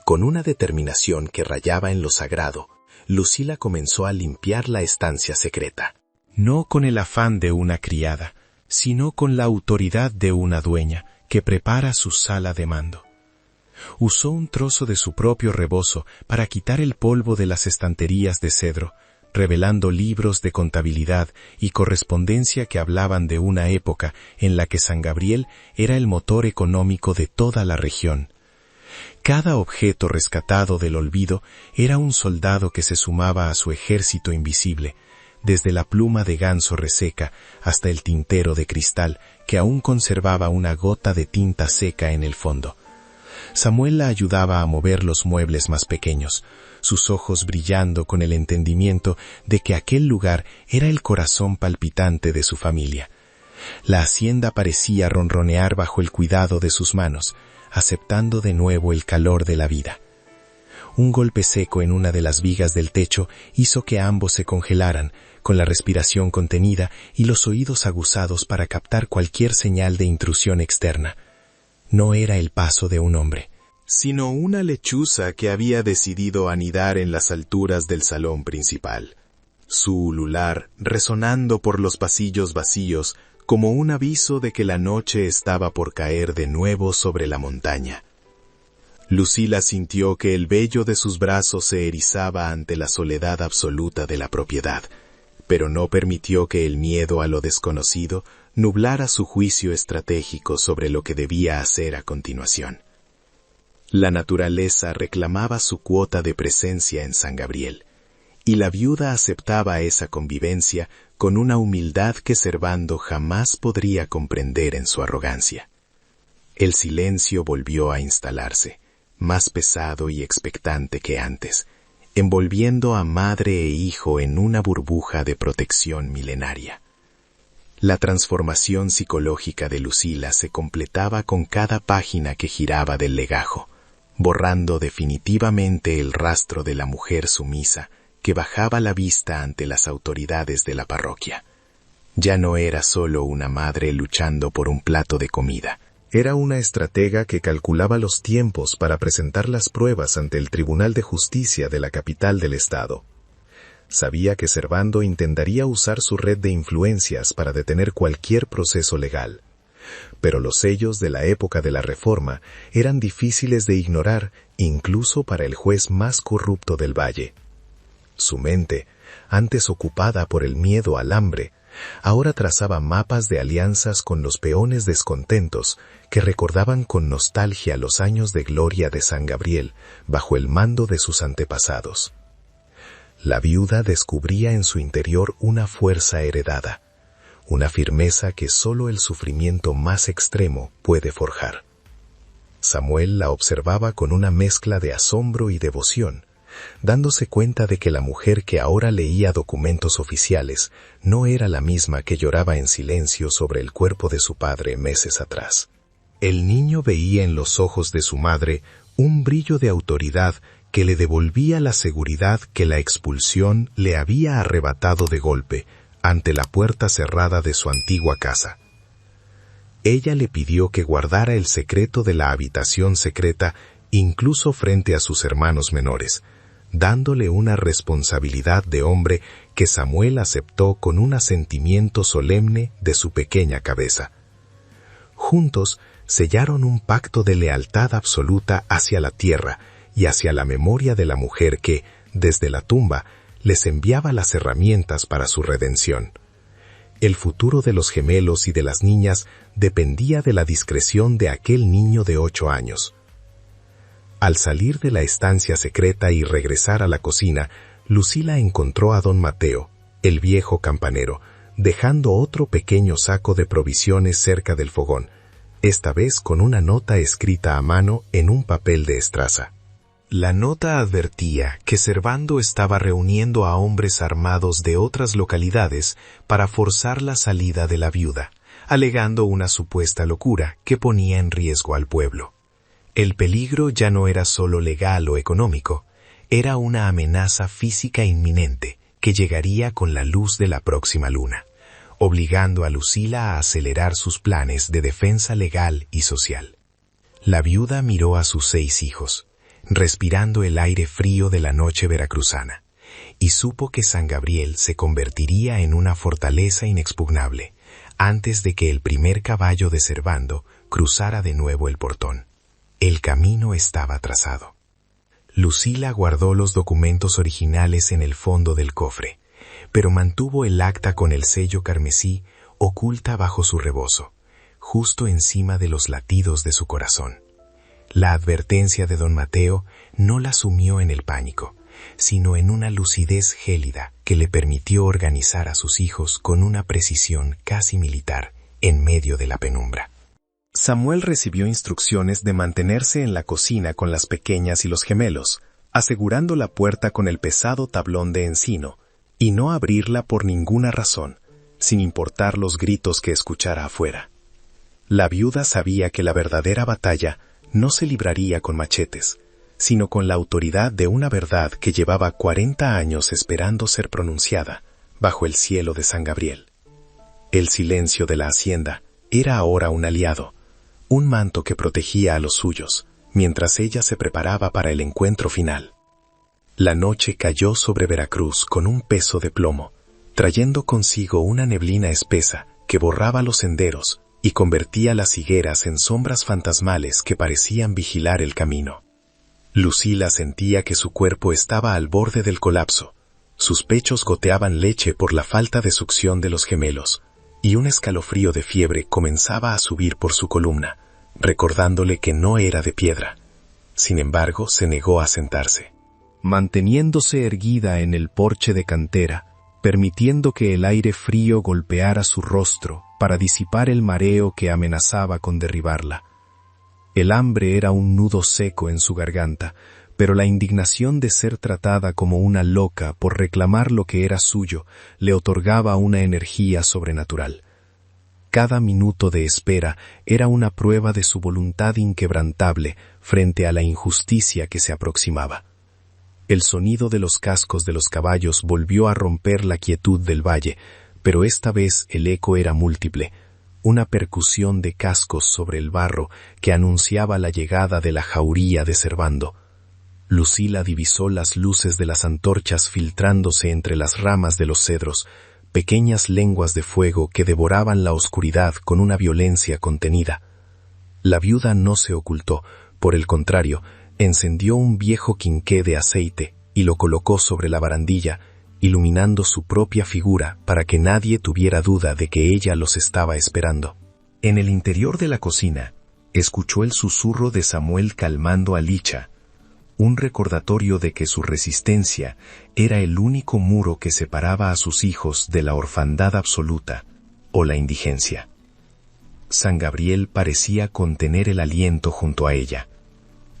Con una determinación que rayaba en lo sagrado, Lucila comenzó a limpiar la estancia secreta. No con el afán de una criada, sino con la autoridad de una dueña que prepara su sala de mando. Usó un trozo de su propio rebozo para quitar el polvo de las estanterías de cedro, revelando libros de contabilidad y correspondencia que hablaban de una época en la que San Gabriel era el motor económico de toda la región. Cada objeto rescatado del olvido era un soldado que se sumaba a su ejército invisible, desde la pluma de ganso reseca hasta el tintero de cristal que aún conservaba una gota de tinta seca en el fondo. Samuel la ayudaba a mover los muebles más pequeños, sus ojos brillando con el entendimiento de que aquel lugar era el corazón palpitante de su familia. La hacienda parecía ronronear bajo el cuidado de sus manos, aceptando de nuevo el calor de la vida. Un golpe seco en una de las vigas del techo hizo que ambos se congelaran, con la respiración contenida y los oídos aguzados para captar cualquier señal de intrusión externa. No era el paso de un hombre, sino una lechuza que había decidido anidar en las alturas del salón principal, su ulular resonando por los pasillos vacíos como un aviso de que la noche estaba por caer de nuevo sobre la montaña. Lucila sintió que el vello de sus brazos se erizaba ante la soledad absoluta de la propiedad, pero no permitió que el miedo a lo desconocido nublara su juicio estratégico sobre lo que debía hacer a continuación. La naturaleza reclamaba su cuota de presencia en San Gabriel, y la viuda aceptaba esa convivencia con una humildad que Servando jamás podría comprender en su arrogancia. El silencio volvió a instalarse, más pesado y expectante que antes, envolviendo a madre e hijo en una burbuja de protección milenaria. La transformación psicológica de Lucila se completaba con cada página que giraba del legajo, borrando definitivamente el rastro de la mujer sumisa que bajaba la vista ante las autoridades de la parroquia. Ya no era solo una madre luchando por un plato de comida. Era una estratega que calculaba los tiempos para presentar las pruebas ante el Tribunal de Justicia de la capital del estado. Sabía que Servando intentaría usar su red de influencias para detener cualquier proceso legal. Pero los sellos de la época de la Reforma eran difíciles de ignorar incluso para el juez más corrupto del valle. Su mente, antes ocupada por el miedo al hambre, ahora trazaba mapas de alianzas con los peones descontentos que recordaban con nostalgia los años de gloria de San Gabriel bajo el mando de sus antepasados. La viuda descubría en su interior una fuerza heredada, una firmeza que solo el sufrimiento más extremo puede forjar. Samuel la observaba con una mezcla de asombro y devoción, dándose cuenta de que la mujer que ahora leía documentos oficiales no era la misma que lloraba en silencio sobre el cuerpo de su padre meses atrás. El niño veía en los ojos de su madre un brillo de autoridad que le devolvía la seguridad que la expulsión le había arrebatado de golpe ante la puerta cerrada de su antigua casa. Ella le pidió que guardara el secreto de la habitación secreta incluso frente a sus hermanos menores, dándole una responsabilidad de hombre que Samuel aceptó con un asentimiento solemne de su pequeña cabeza. Juntos sellaron un pacto de lealtad absoluta hacia la tierra y hacia la memoria de la mujer que, desde la tumba, les enviaba las herramientas para su redención. El futuro de los gemelos y de las niñas dependía de la discreción de aquel niño de 8 años. Al salir de la estancia secreta y regresar a la cocina, Lucila encontró a don Mateo, el viejo campanero, dejando otro pequeño saco de provisiones cerca del fogón, esta vez con una nota escrita a mano en un papel de estraza. La nota advertía que Servando estaba reuniendo a hombres armados de otras localidades para forzar la salida de la viuda, alegando una supuesta locura que ponía en riesgo al pueblo. El peligro ya no era solo legal o económico, era una amenaza física inminente que llegaría con la luz de la próxima luna, obligando a Lucila a acelerar sus planes de defensa legal y social. La viuda miró a sus 6 hijos, respirando el aire frío de la noche veracruzana, y supo que San Gabriel se convertiría en una fortaleza inexpugnable antes de que el primer caballo de Servando cruzara de nuevo el portón. El camino estaba trazado. Lucila guardó los documentos originales en el fondo del cofre, pero mantuvo el acta con el sello carmesí oculta bajo su rebozo, justo encima de los latidos de su corazón. La advertencia de don Mateo no la sumió en el pánico, sino en una lucidez gélida que le permitió organizar a sus hijos con una precisión casi militar en medio de la penumbra. Samuel recibió instrucciones de mantenerse en la cocina con las pequeñas y los gemelos, asegurando la puerta con el pesado tablón de encino, y no abrirla por ninguna razón, sin importar los gritos que escuchara afuera. La viuda sabía que la verdadera batalla no se libraría con machetes, sino con la autoridad de una verdad que llevaba 40 años esperando ser pronunciada bajo el cielo de San Gabriel. El silencio de la hacienda era ahora un aliado, un manto que protegía a los suyos, mientras ella se preparaba para el encuentro final. La noche cayó sobre Veracruz con un peso de plomo, trayendo consigo una neblina espesa que borraba los senderos y convertía las higueras en sombras fantasmales que parecían vigilar el camino. Lucila sentía que su cuerpo estaba al borde del colapso, sus pechos goteaban leche por la falta de succión de los gemelos, y un escalofrío de fiebre comenzaba a subir por su columna, recordándole que no era de piedra. Sin embargo, se negó a sentarse. Manteniéndose erguida en el porche de cantera, permitiendo que el aire frío golpeara su rostro para disipar el mareo que amenazaba con derribarla. El hambre era un nudo seco en su garganta, pero la indignación de ser tratada como una loca por reclamar lo que era suyo le otorgaba una energía sobrenatural. Cada minuto de espera era una prueba de su voluntad inquebrantable frente a la injusticia que se aproximaba. El sonido de los cascos de los caballos volvió a romper la quietud del valle, pero esta vez el eco era múltiple, una percusión de cascos sobre el barro que anunciaba la llegada de la jauría de Servando. Lucila divisó las luces de las antorchas filtrándose entre las ramas de los cedros, pequeñas lenguas de fuego que devoraban la oscuridad con una violencia contenida. La viuda no se ocultó, por el contrario, encendió un viejo quinqué de aceite y lo colocó sobre la barandilla, iluminando su propia figura para que nadie tuviera duda de que ella los estaba esperando. En el interior de la cocina, escuchó el susurro de Samuel calmando a Licha, un recordatorio de que su resistencia era el único muro que separaba a sus hijos de la orfandad absoluta o la indigencia. San Gabriel parecía contener el aliento junto a ella,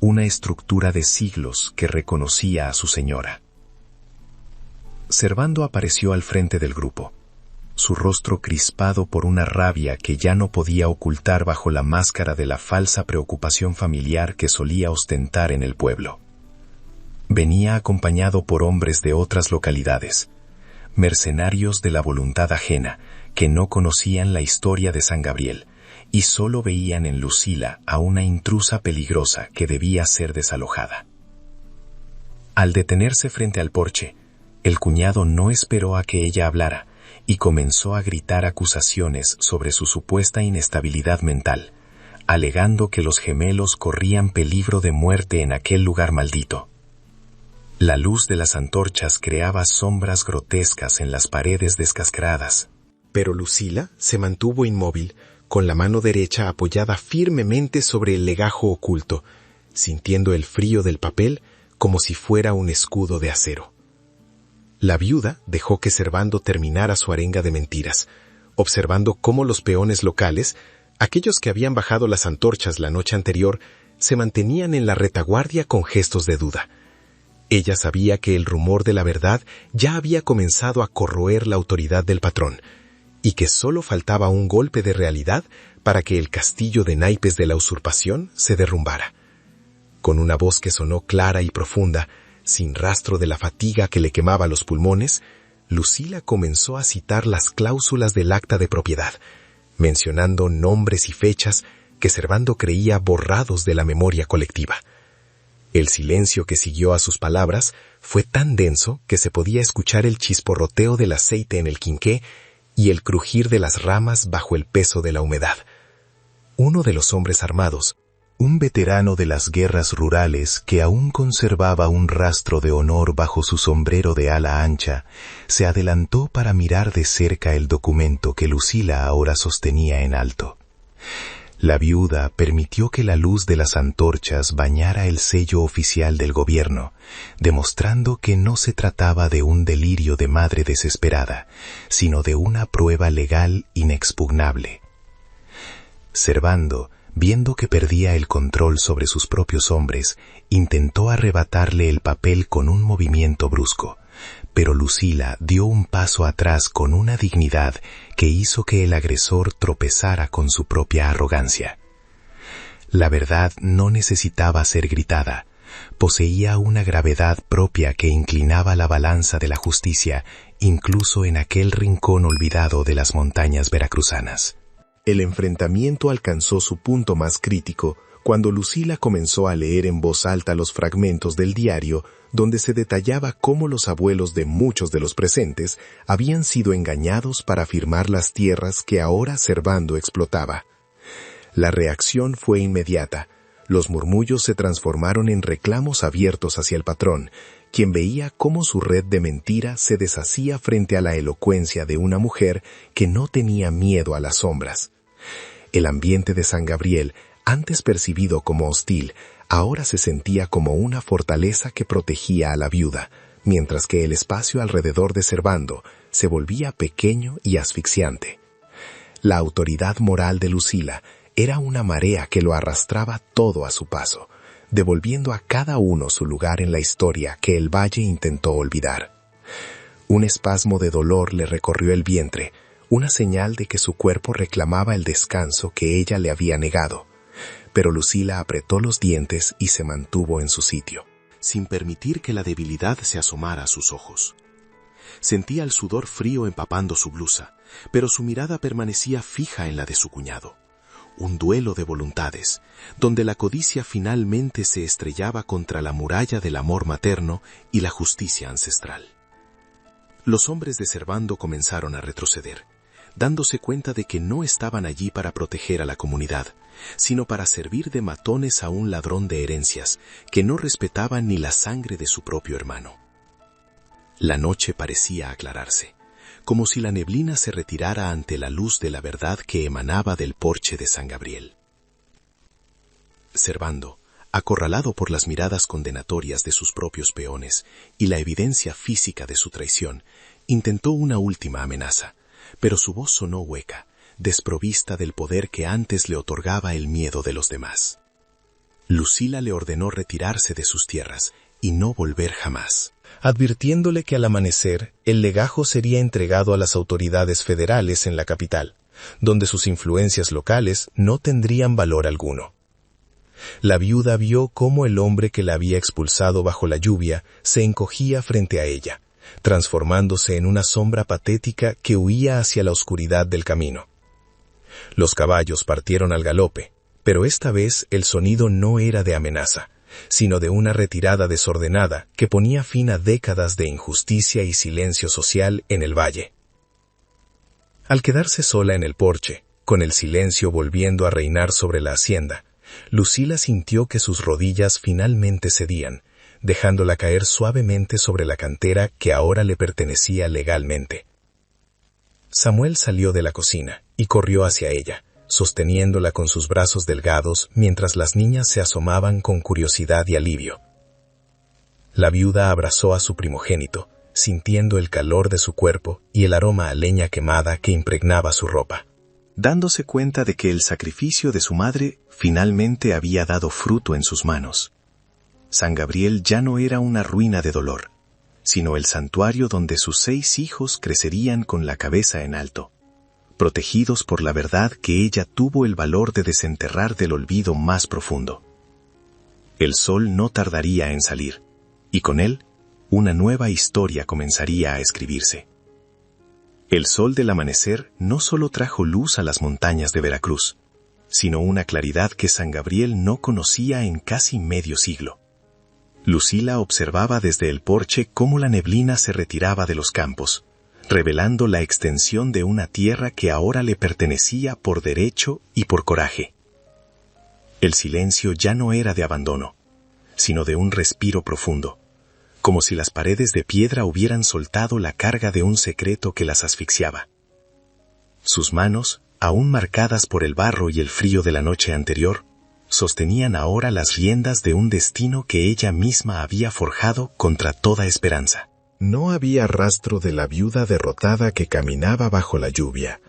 una estructura de siglos que reconocía a su señora. Servando apareció al frente del grupo, su rostro crispado por una rabia que ya no podía ocultar bajo la máscara de la falsa preocupación familiar que solía ostentar en el pueblo. Venía acompañado por hombres de otras localidades, mercenarios de la voluntad ajena, que no conocían la historia de San Gabriel, y solo veían en Lucila a una intrusa peligrosa que debía ser desalojada. Al detenerse frente al porche, el cuñado no esperó a que ella hablara y comenzó a gritar acusaciones sobre su supuesta inestabilidad mental, alegando que los gemelos corrían peligro de muerte en aquel lugar maldito. La luz de las antorchas creaba sombras grotescas en las paredes descascaradas. Pero Lucila se mantuvo inmóvil, con la mano derecha apoyada firmemente sobre el legajo oculto, sintiendo el frío del papel como si fuera un escudo de acero. La viuda dejó que Servando terminara su arenga de mentiras, observando cómo los peones locales, aquellos que habían bajado las antorchas la noche anterior, se mantenían en la retaguardia con gestos de duda. Ella sabía que el rumor de la verdad ya había comenzado a corroer la autoridad del patrón, y que solo faltaba un golpe de realidad para que el castillo de naipes de la usurpación se derrumbara. Con una voz que sonó clara y profunda, sin rastro de la fatiga que le quemaba los pulmones, Lucila comenzó a citar las cláusulas del acta de propiedad, mencionando nombres y fechas que Servando creía borrados de la memoria colectiva. El silencio que siguió a sus palabras fue tan denso que se podía escuchar el chisporroteo del aceite en el quinqué y el crujir de las ramas bajo el peso de la humedad. Uno de los hombres armados, un veterano de las guerras rurales que aún conservaba un rastro de honor bajo su sombrero de ala ancha, se adelantó para mirar de cerca el documento que Lucila ahora sostenía en alto. La viuda permitió que la luz de las antorchas bañara el sello oficial del gobierno, demostrando que no se trataba de un delirio de madre desesperada, sino de una prueba legal inexpugnable. Servando, viendo que perdía el control sobre sus propios hombres, intentó arrebatarle el papel con un movimiento brusco, pero Lucila dio un paso atrás con una dignidad que hizo que el agresor tropezara con su propia arrogancia. La verdad no necesitaba ser gritada, poseía una gravedad propia que inclinaba la balanza de la justicia, incluso en aquel rincón olvidado de las montañas veracruzanas. El enfrentamiento alcanzó su punto más crítico cuando Lucila comenzó a leer en voz alta los fragmentos del diario donde se detallaba cómo los abuelos de muchos de los presentes habían sido engañados para firmar las tierras que ahora Servando explotaba. La reacción fue inmediata. Los murmullos se transformaron en reclamos abiertos hacia el patrón, quien veía cómo su red de mentira se deshacía frente a la elocuencia de una mujer que no tenía miedo a las sombras. El ambiente de San Gabriel, antes percibido como hostil, ahora se sentía como una fortaleza que protegía a la viuda, mientras que el espacio alrededor de Servando se volvía pequeño y asfixiante. La autoridad moral de Lucila era una marea que lo arrastraba todo a su paso, devolviendo a cada uno su lugar en la historia que el valle intentó olvidar. Un espasmo de dolor le recorrió el vientre, una señal de que su cuerpo reclamaba el descanso que ella le había negado. Pero Lucila apretó los dientes y se mantuvo en su sitio, sin permitir que la debilidad se asomara a sus ojos. Sentía el sudor frío empapando su blusa, pero su mirada permanecía fija en la de su cuñado. Un duelo de voluntades, donde la codicia finalmente se estrellaba contra la muralla del amor materno y la justicia ancestral. Los hombres de Servando comenzaron a retroceder, dándose cuenta de que no estaban allí para proteger a la comunidad, sino para servir de matones a un ladrón de herencias que no respetaba ni la sangre de su propio hermano. La noche parecía aclararse, como si la neblina se retirara ante la luz de la verdad que emanaba del porche de San Gabriel. Servando, acorralado por las miradas condenatorias de sus propios peones y la evidencia física de su traición, intentó una última amenaza, pero su voz sonó hueca, desprovista del poder que antes le otorgaba el miedo de los demás. Lucila le ordenó retirarse de sus tierras y no volver jamás, advirtiéndole que al amanecer el legajo sería entregado a las autoridades federales en la capital, donde sus influencias locales no tendrían valor alguno. La viuda vio cómo el hombre que la había expulsado bajo la lluvia se encogía frente a ella, transformándose en una sombra patética que huía hacia la oscuridad del camino. Los caballos partieron al galope, pero esta vez el sonido no era de amenaza, sino de una retirada desordenada que ponía fin a décadas de injusticia y silencio social en el valle. Al quedarse sola en el porche, con el silencio volviendo a reinar sobre la hacienda, Lucila sintió que sus rodillas finalmente cedían, dejándola caer suavemente sobre la cantera que ahora le pertenecía legalmente. Samuel salió de la cocina y corrió hacia ella, sosteniéndola con sus brazos delgados mientras las niñas se asomaban con curiosidad y alivio. La viuda abrazó a su primogénito, sintiendo el calor de su cuerpo y el aroma a leña quemada que impregnaba su ropa. Dándose cuenta de que el sacrificio de su madre finalmente había dado fruto en sus manos. San Gabriel ya no era una ruina de dolor, sino el santuario donde sus 6 hijos crecerían con la cabeza en alto, protegidos por la verdad que ella tuvo el valor de desenterrar del olvido más profundo. El sol no tardaría en salir, y con él, una nueva historia comenzaría a escribirse. El sol del amanecer no solo trajo luz a las montañas de Veracruz, sino una claridad que San Gabriel no conocía en casi medio siglo. Lucila observaba desde el porche cómo la neblina se retiraba de los campos, revelando la extensión de una tierra que ahora le pertenecía por derecho y por coraje. El silencio ya no era de abandono, sino de un respiro profundo, como si las paredes de piedra hubieran soltado la carga de un secreto que las asfixiaba. Sus manos, aún marcadas por el barro y el frío de la noche anterior, sostenían ahora las riendas de un destino que ella misma había forjado contra toda esperanza. No había rastro de la viuda derrotada que caminaba bajo la lluvia.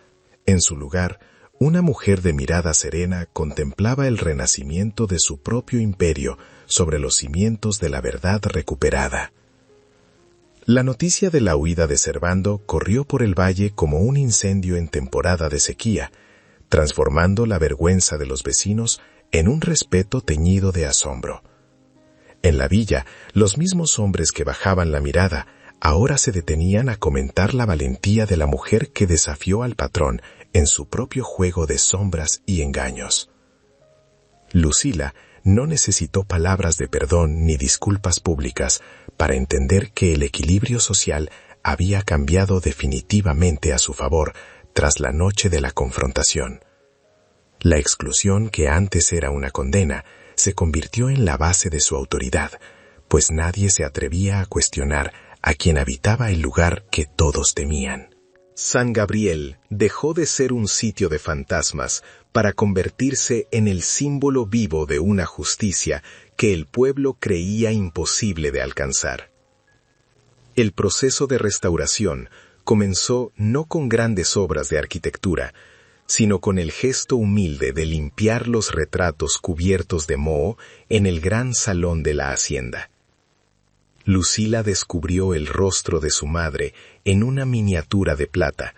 En su lugar, una mujer de mirada serena contemplaba el renacimiento de su propio imperio sobre los cimientos de la verdad recuperada. La noticia de la huida de Servando corrió por el valle como un incendio en temporada de sequía, transformando la vergüenza de los vecinos en un respeto teñido de asombro. En la villa, los mismos hombres que bajaban la mirada ahora se detenían a comentar la valentía de la mujer que desafió al patrón en su propio juego de sombras y engaños. Lucila no necesitó palabras de perdón ni disculpas públicas para entender que el equilibrio social había cambiado definitivamente a su favor tras la noche de la confrontación. La exclusión que antes era una condena se convirtió en la base de su autoridad, pues nadie se atrevía a cuestionar a quien habitaba el lugar que todos temían. San Gabriel dejó de ser un sitio de fantasmas para convertirse en el símbolo vivo de una justicia que el pueblo creía imposible de alcanzar. El proceso de restauración comenzó no con grandes obras de arquitectura, sino con el gesto humilde de limpiar los retratos cubiertos de moho en el gran salón de la hacienda. Lucila descubrió el rostro de su madre en una miniatura de plata,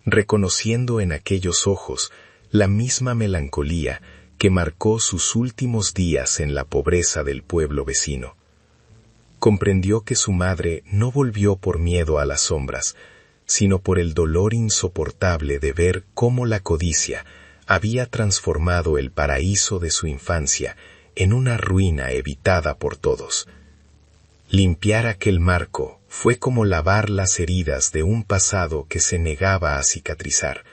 reconociendo en aquellos ojos la misma melancolía que marcó sus últimos días en la pobreza del pueblo vecino. Comprendió que su madre no volvió por miedo a las sombras, sino por el dolor insoportable de ver cómo la codicia había transformado el paraíso de su infancia en una ruina evitada por todos. Limpiar aquel marco fue como lavar las heridas de un pasado que se negaba a cicatrizar,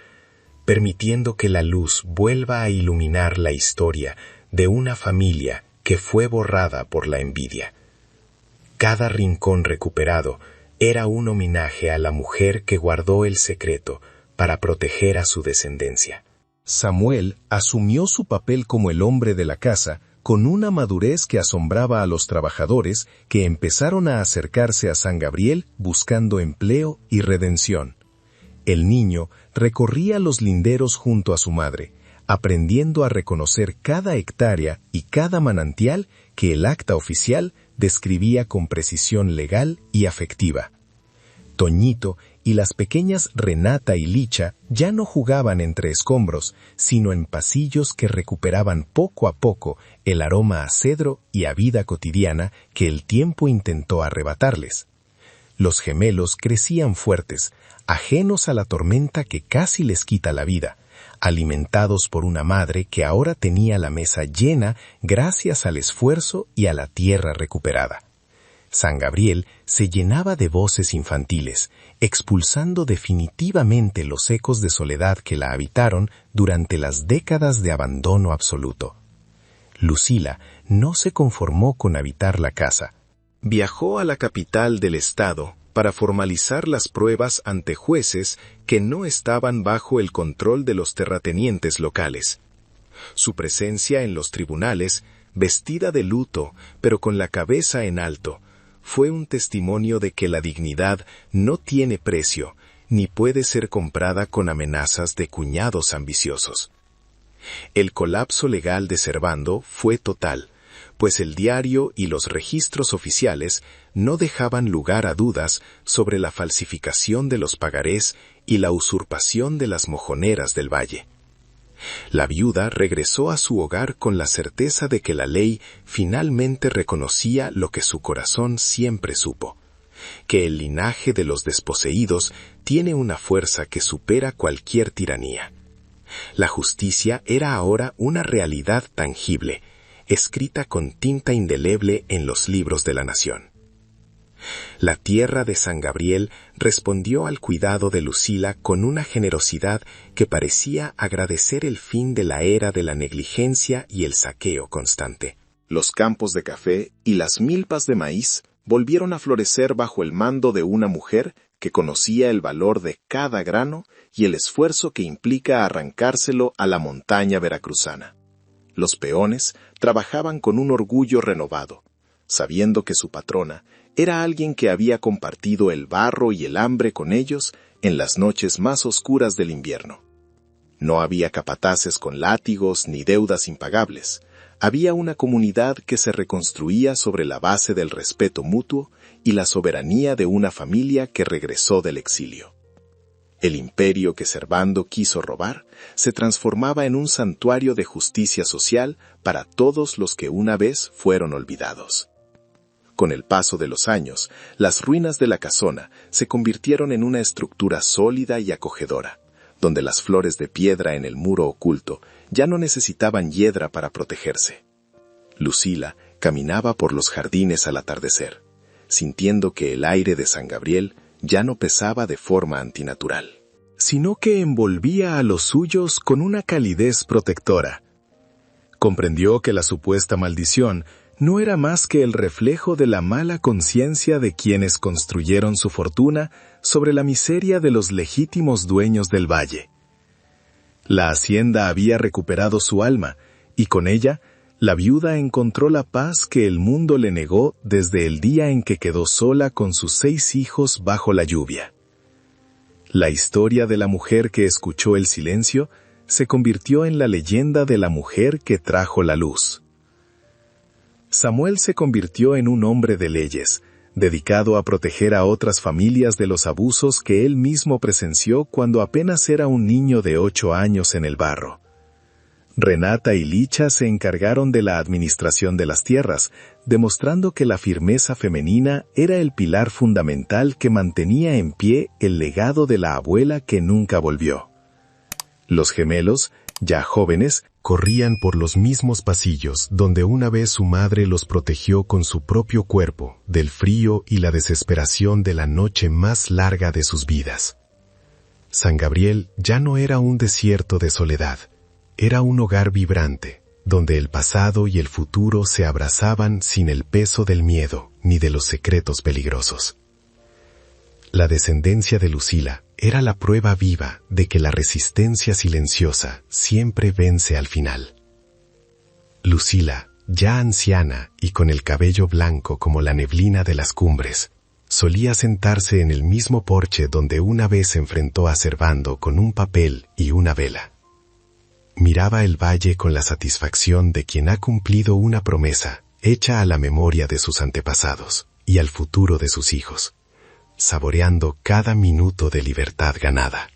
permitiendo que la luz vuelva a iluminar la historia de una familia que fue borrada por la envidia. Cada rincón recuperado era un homenaje a la mujer que guardó el secreto para proteger a su descendencia. Samuel asumió su papel como el hombre de la casa con una madurez que asombraba a los trabajadores que empezaron a acercarse a San Gabriel buscando empleo y redención. El niño recorría los linderos junto a su madre, aprendiendo a reconocer cada hectárea y cada manantial que el acta oficial describía con precisión legal y afectiva. Toñito y las pequeñas Renata y Licha ya no jugaban entre escombros, sino en pasillos que recuperaban poco a poco el aroma a cedro y a vida cotidiana que el tiempo intentó arrebatarles. Los gemelos crecían fuertes, ajenos a la tormenta que casi les quita la vida, alimentados por una madre que ahora tenía la mesa llena gracias al esfuerzo y a la tierra recuperada. San Gabriel se llenaba de voces infantiles, expulsando definitivamente los ecos de soledad que la habitaron durante las décadas de abandono absoluto. Lucila no se conformó con habitar la casa. Viajó a la capital del estado para formalizar las pruebas ante jueces que no estaban bajo el control de los terratenientes locales. Su presencia en los tribunales, vestida de luto, pero con la cabeza en alto, fue un testimonio de que la dignidad no tiene precio, ni puede ser comprada con amenazas de cuñados ambiciosos. El colapso legal de Servando fue total, pues el diario y los registros oficiales no dejaban lugar a dudas sobre la falsificación de los pagarés y la usurpación de las mojoneras del valle. La viuda regresó a su hogar con la certeza de que la ley finalmente reconocía lo que su corazón siempre supo, que el linaje de los desposeídos tiene una fuerza que supera cualquier tiranía. La justicia era ahora una realidad tangible, escrita con tinta indeleble en los libros de la nación. La tierra de San Gabriel respondió al cuidado de Lucila con una generosidad que parecía agradecer el fin de la era de la negligencia y el saqueo constante. Los campos de café y las milpas de maíz volvieron a florecer bajo el mando de una mujer que conocía el valor de cada grano y el esfuerzo que implica arrancárselo a la montaña veracruzana. Los peones trabajaban con un orgullo renovado, sabiendo que su patrona era alguien que había compartido el barro y el hambre con ellos en las noches más oscuras del invierno. No había capataces con látigos ni deudas impagables. Había una comunidad que se reconstruía sobre la base del respeto mutuo y la soberanía de una familia que regresó del exilio. El imperio que Servando quiso robar se transformaba en un santuario de justicia social para todos los que una vez fueron olvidados. Con el paso de los años, las ruinas de la casona se convirtieron en una estructura sólida y acogedora, donde las flores de piedra en el muro oculto ya no necesitaban hiedra para protegerse. Lucila caminaba por los jardines al atardecer, sintiendo que el aire de San Gabriel ya no pesaba de forma antinatural, sino que envolvía a los suyos con una calidez protectora. Comprendió que la supuesta maldición no era más que el reflejo de la mala conciencia de quienes construyeron su fortuna sobre la miseria de los legítimos dueños del valle. La hacienda había recuperado su alma, y con ella, la viuda encontró la paz que el mundo le negó desde el día en que quedó sola con sus 6 hijos bajo la lluvia. La historia de la mujer que escuchó el silencio se convirtió en la leyenda de la mujer que trajo la luz. Samuel se convirtió en un hombre de leyes, dedicado a proteger a otras familias de los abusos que él mismo presenció cuando apenas era un niño de 8 años en el barro. Renata y Licha se encargaron de la administración de las tierras, demostrando que la firmeza femenina era el pilar fundamental que mantenía en pie el legado de la abuela que nunca volvió. Los gemelos, ya jóvenes, corrían por los mismos pasillos donde una vez su madre los protegió con su propio cuerpo del frío y la desesperación de la noche más larga de sus vidas. San Gabriel ya no era un desierto de soledad, era un hogar vibrante, donde el pasado y el futuro se abrazaban sin el peso del miedo ni de los secretos peligrosos. La descendencia de Lucila era la prueba viva de que la resistencia silenciosa siempre vence al final. Lucila, ya anciana y con el cabello blanco como la neblina de las cumbres, solía sentarse en el mismo porche donde una vez se enfrentó a Servando con un papel y una vela. Miraba el valle con la satisfacción de quien ha cumplido una promesa hecha a la memoria de sus antepasados y al futuro de sus hijos, saboreando cada minuto de libertad ganada.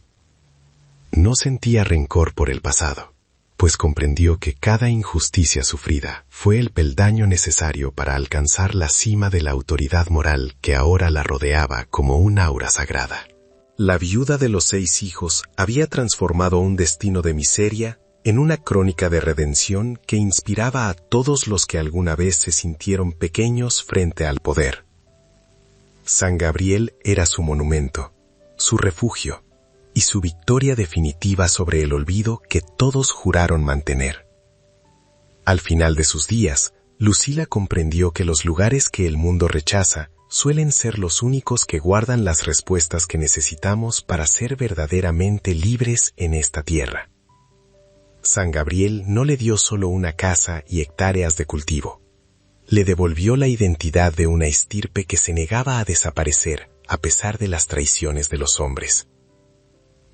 No sentía rencor por el pasado, pues comprendió que cada injusticia sufrida fue el peldaño necesario para alcanzar la cima de la autoridad moral que ahora la rodeaba como un aura sagrada. La viuda de los 6 hijos había transformado un destino de miseria en una crónica de redención que inspiraba a todos los que alguna vez se sintieron pequeños frente al poder. San Gabriel era su monumento, su refugio y su victoria definitiva sobre el olvido que todos juraron mantener. Al final de sus días, Lucila comprendió que los lugares que el mundo rechaza suelen ser los únicos que guardan las respuestas que necesitamos para ser verdaderamente libres en esta tierra. San Gabriel no le dio solo una casa y hectáreas de cultivo. Le devolvió la identidad de una estirpe que se negaba a desaparecer a pesar de las traiciones de los hombres.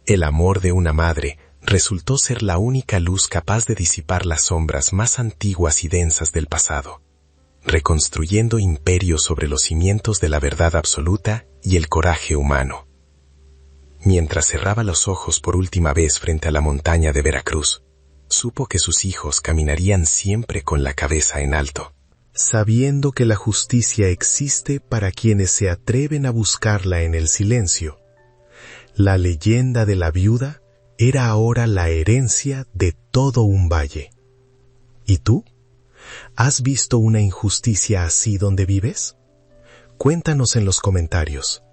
El amor de una madre resultó ser la única luz capaz de disipar las sombras más antiguas y densas del pasado, reconstruyendo imperios sobre los cimientos de la verdad absoluta y el coraje humano. Mientras cerraba los ojos por última vez frente a la montaña de Veracruz, supo que sus hijos caminarían siempre con la cabeza en alto, sabiendo que la justicia existe para quienes se atreven a buscarla en el silencio. La leyenda de la viuda era ahora la herencia de todo un valle. ¿Y tú? ¿Has visto una injusticia así donde vives? Cuéntanos en los comentarios.